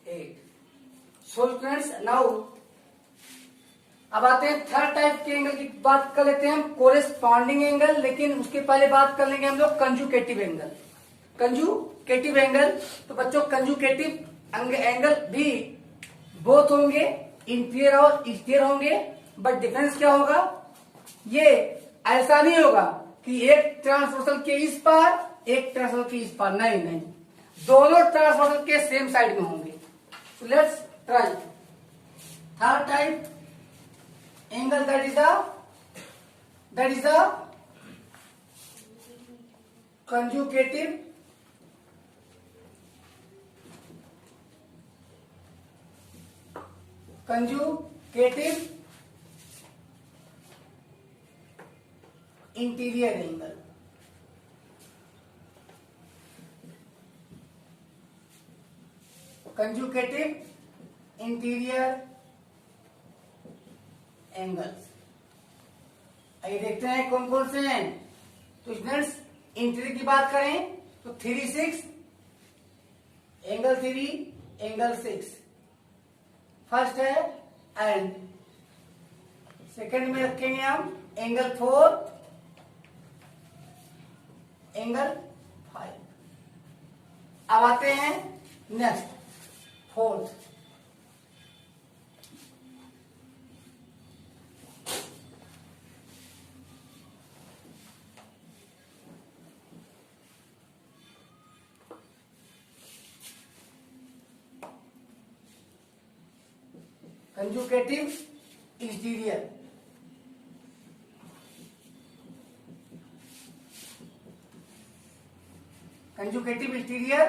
8। So students now अब आते हैं थर्ड टाइप के एंगल की बात कर लेते हैं हम, कोरेस्पॉन्डिंग एंगल। लेकिन उसके पहले बात कर लेंगे हम लोग कंजुकेटिव एंगल। कंजुकेटिव एंगल, तो बच्चों कंजुकेटिव एंगल भी बोथ होंगे, इंटीरियर और एक्सटीरियर होंगे। बट डिफरेंस क्या होगा, ये ऐसा नहीं होगा कि एक ट्रांसवर्सल के इस पार एक ट्रांसवर्सल के इस पार, नहीं नहीं, दोनों ट्रांसवर्सल के सेम साइड में होंगे। So let's try. Third type angle, that is the conjugative interior angle। Conjugative interior angles, आइए देखते हैं कौन कौन से हैं। तो स्टूडेंट्स इंटीरियर की बात करें तो 3, 6, एंगल 3, एंगल 6 फर्स्ट है। एंड सेकंड में रखेंगे हम एंगल 4, एंगल 5। अब आते हैं next fourth. Conjugative exterior, conjugative exterior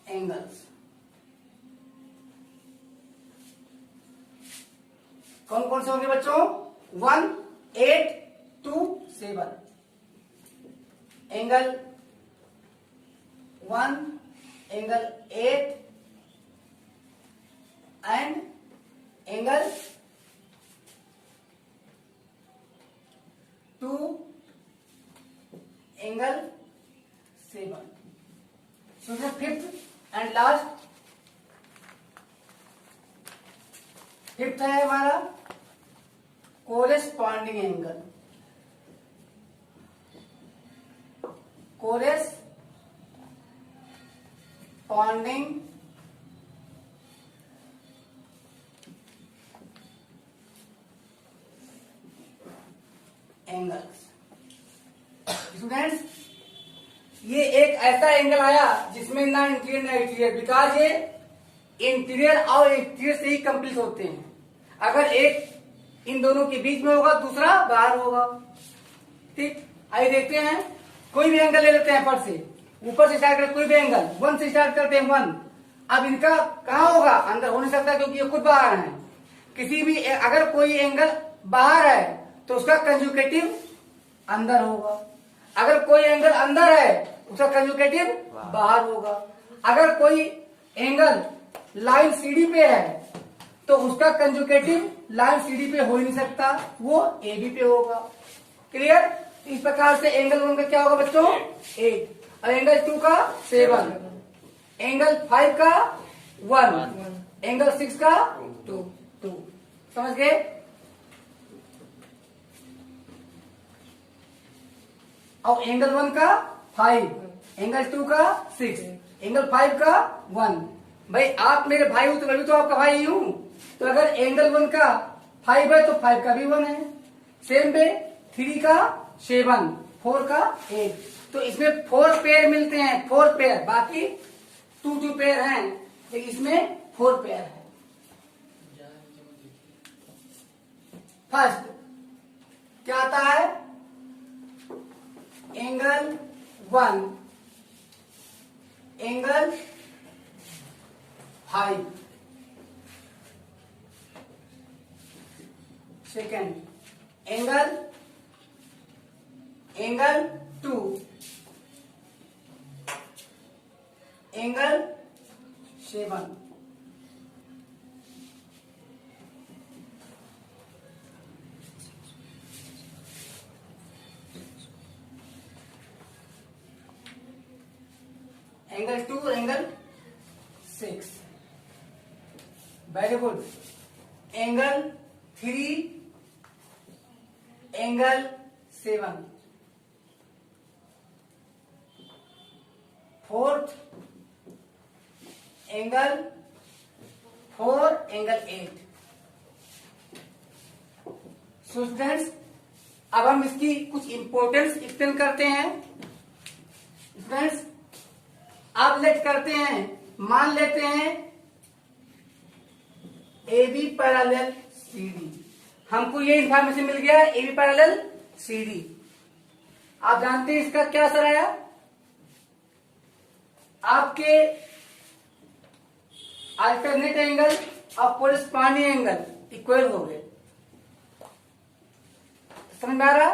angles. कौन कौन से होंगे बच्चों, 1, 8, 2, 7। Angle 1, angle 8 and angle 2, angle 7। So the fifth and last, fifth है हमारा corresponding angle. Corresponding angles. Students ये एक ऐसा एंगल आया जिसमें ना इंटीरियर ना एक्सटीरियर, बिकॉज ये इंटीरियर और एक्सटीरियर से ही कंप्लीट होते हैं। अगर एक इन दोनों के बीच में होगा, दूसरा बाहर होगा। ठीक, आइए देखते हैं। कोई भी एंगल ले लेते हैं, फट से ऊपर से स्टार्ट करते, कोई भी एंगल 1 से स्टार्ट करते हैं 1। अब इनका कहाँ होगा, अंदर हो नहीं सकता क्योंकि ये खुद बाहर है। किसी भी अगर कोई एंगल बाहर है तो उसका कंजुगेटिव अंदर होगा, अगर कोई एंगल अंदर है उसका कंजुगेटिव बाहर होगा। अगर कोई एंगल लाइन सीडी पे है तो उसका कंजुगेटिव लाइन सीडी पे हो ही नहीं सकता, वो एबी पे होगा। क्लियर। इस प्रकार से एंगल 1 का क्या होगा बच्चों, 8, और एंगल 2 का 7, एंगल 5 का 1, एंगल 6 का 2। समझ गए। और एंगल 1 का 5, एंगल 2 का 6, एंगल 5 का 1। भाई आप मेरे भाई हो तो मैं भी तो आपका भाई ही हूं। तो अगर एंगल 1 का 5 है तो 5 का भी 1 है। सेम वे 3 का 7, 4 का 8। तो इसमें 4 पेयर मिलते हैं, 4 पेयर, बाकी 2 पेयर हैं, लेकिन इसमें 4 पेयर है। फर्स्ट क्या आता है, angle 1, angle 5, second angle 2, angle 7, angle 2 और angle 6। Very good. Angle 3, angle 7, fourth angle 4, angle 8। Students, अब हम इसकी कुछ इंपॉर्टेंस एक्सप्लेन करते हैं। स्टूडेंट्स, अब लेट करते हैं, मान लेते हैं A B parallel C D. हमको ये इंफॉर्मेशन मिल गया A B parallel C D. आप जानते हैं इसका क्या असर आया? आपके अल्टरनेट एंगल और कोरिस्पॉन्डिंग एंगल इक्वल हो गए। समझ में आ रहा?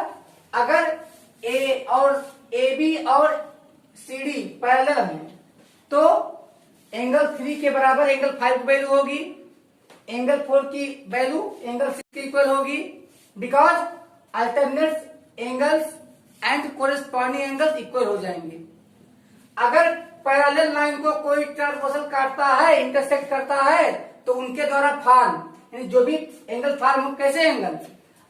अगर ए बी और सी डी पैरेलल है तो एंगल 3 के बराबर एंगल 5 की वैल्यू होगी, एंगल 4 की वैल्यू एंगल 6 के इक्वल होगी, because alternate angles and corresponding angles equal हो जाएंगे। अगर पैरेलल लाइन को कोई ट्रांसवर्सल काटता है, इंटरसेक्ट करता है, तो उनके द्वारा फॉर्म यानी जो भी एंगल फॉर्म, कैसे एंगल,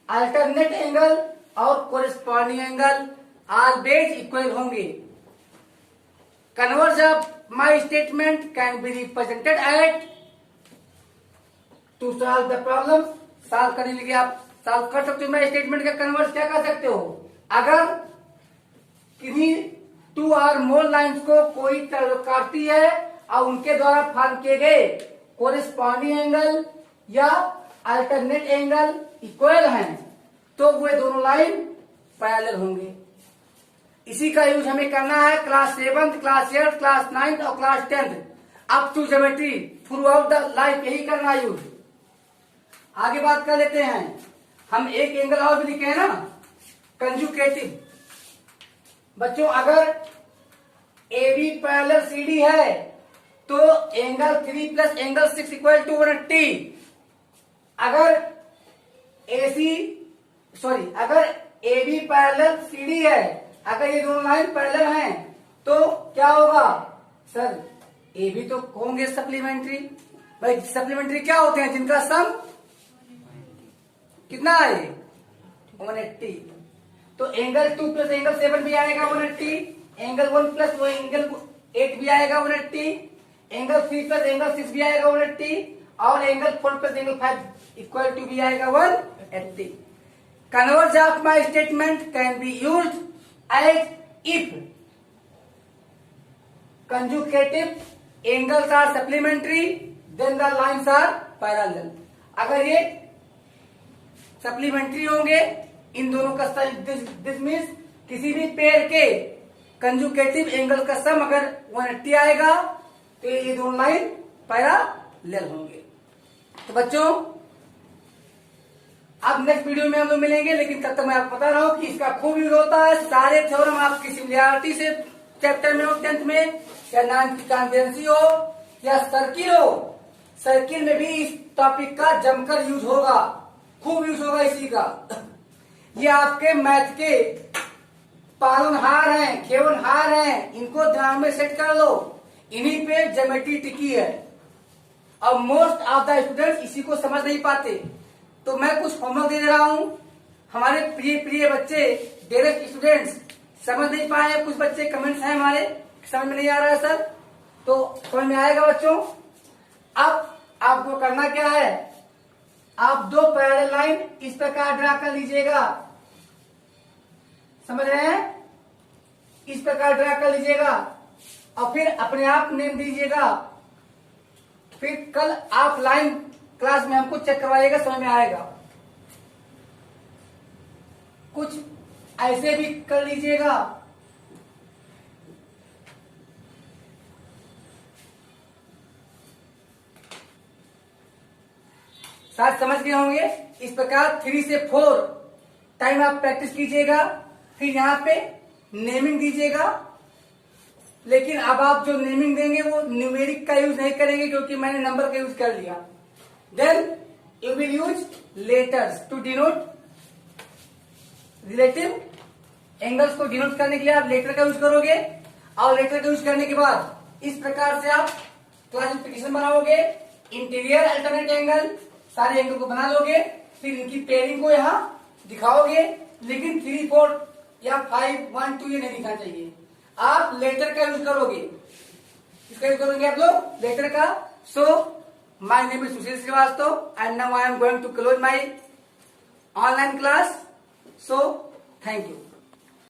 अल्टरनेट एंगल और कोरिस्पॉन्डिंग एंगल ऑलवेज इक्वल होंगे। Converse of my statement can be represented at, to solve the problem, solve करने के लिए आप सॉल्व कर सकते हो। मैं स्टेटमेंट का कन्वर्स क्या कर सकते हो? अगर किसी 2 और मोर लाइन्स को कोई काटती है और उनके द्वारा फॉर्म किए गए कोरिस्पॉन्डिंग एंगल या अल्टरनेट एंगल इक्वल हैं, तो वे दोनों लाइन पैरेलल होंगे। इसी का यूज हमें करना है क्लास 7, क्लास 8, क्लास 9 और class 10 up to geometry, throughout the life यही करना यूज। आगे बात कर लेते हैं। हम एक एंगल और भी लिखे हैं ना, कंजुकेटिव। बच्चों, अगर A B parallel C D है तो angle 3 plus angle 6 equal to 180। अगर अगर A B parallel C D है, अगर ये दोनों लाइन पैरेलल हैं तो क्या होगा? सर, ए बी तो होंगे सप्लीमेंट्री। भाई सप्लीमेंट्री क्या होते हैं? जिनका सम कितना है? 180। तो एंगल 2 प्लस एंगल 7 भी आएगा 180, एंगल 1 प्लस वो एंगल 8 भी आएगा 180, एंगल 3 प्लस एंगल 6 भी आएगा 180 और angle 4 plus angle 5 equal to भी आएगा 180। Converse of my statement can be used as if conjugative angles are supplementary then the lines are parallel. अगर ये सप्लीमेंट्री होंगे इन दोनों का दिस मीन्स किसी भी पेयर के कंजुकेटिव एंगल का सम अगर 180 आएगा तो ये दोनों लाइन पैरेलल होंगे। तो बच्चों, अब नेक्स्ट वीडियो में हम लोग मिलेंगे, लेकिन तब तक मैं आपको बता रहा हूं कि इसका खूब यूज होता है। सारे थ्योरम आपकी सिमिलैरिटी से चैप्टर में हो 10th में, या 9th की कॉन्वेंसी हो या सर्किल हो, सर्किल में भी इस टॉपिक का जमकर यूज होगा, खूब यूज होगा इसी का। ये आपके मैथ के पालनहार हैं, खेवनहार हैं, इनको ध्यान में सेट कर लो। इन्हीं पे ज्योमेट्री टिकी है और मोस्ट ऑफ द स्टूडेंट्स इसी को समझ नहीं पाते। तो मैं कुछ होमवर्क दे रहा हूं। हमारे प्रिय प्रिय बच्चे, डायरेक्ट स्टूडेंट्स समझ नहीं पाए। कुछ बच्चे कमेंट्स हैं हमारे, समझ में नहीं आ रहा है सर, तो समझ में आएगा बच्चों। अब आपको करना क्या है? आप 2 पैरेलल लाइन इस प्रकार ड्रा कर लीजिएगा, समझ रहे हैं? इस प्रकार ड्रा कर लीजिएगा और फिर अपने आप नेम दीजिएगा। फिर कल आप लाइन क्लास में हमको चेक करवाइएगा, समझ में आएगा। कुछ ऐसे भी कर लीजिएगा। शायद समझ गए होंगे। इस प्रकार 3 से 4 टाइम आप प्रैक्टिस कीजिएगा, फिर यहाँ पे नेमिंग दीजिएगा। लेकिन अब आप जो नेमिंग देंगे वो न्यूमेरिक का यूज नहीं करेंगे, क्योंकि मैंने नंबर का यूज कर लिया। Then you will use letters to denote relative angles को डिनोट करने के लिए आप लेटर का यूज करोगे, और लेटर का यूज करने के बाद इस प्रकार से आप क्लासिफिकेशन बनाओगे, इंटीरियर अल्टरनेट एंगल, सारे एंगल को बना लोगे, फिर इनकी पेयरिंग को यहाँ दिखाओगे, लेकिन 3, 4 या 5, 1, 2 ये नहीं दिखाना चाहिए। आप लेटर का यूज करोगे, इसका यूज करोगे आप लोग लेटर का। So my name is Sushil Shrivastava and now I am going to close my online class. So thank you.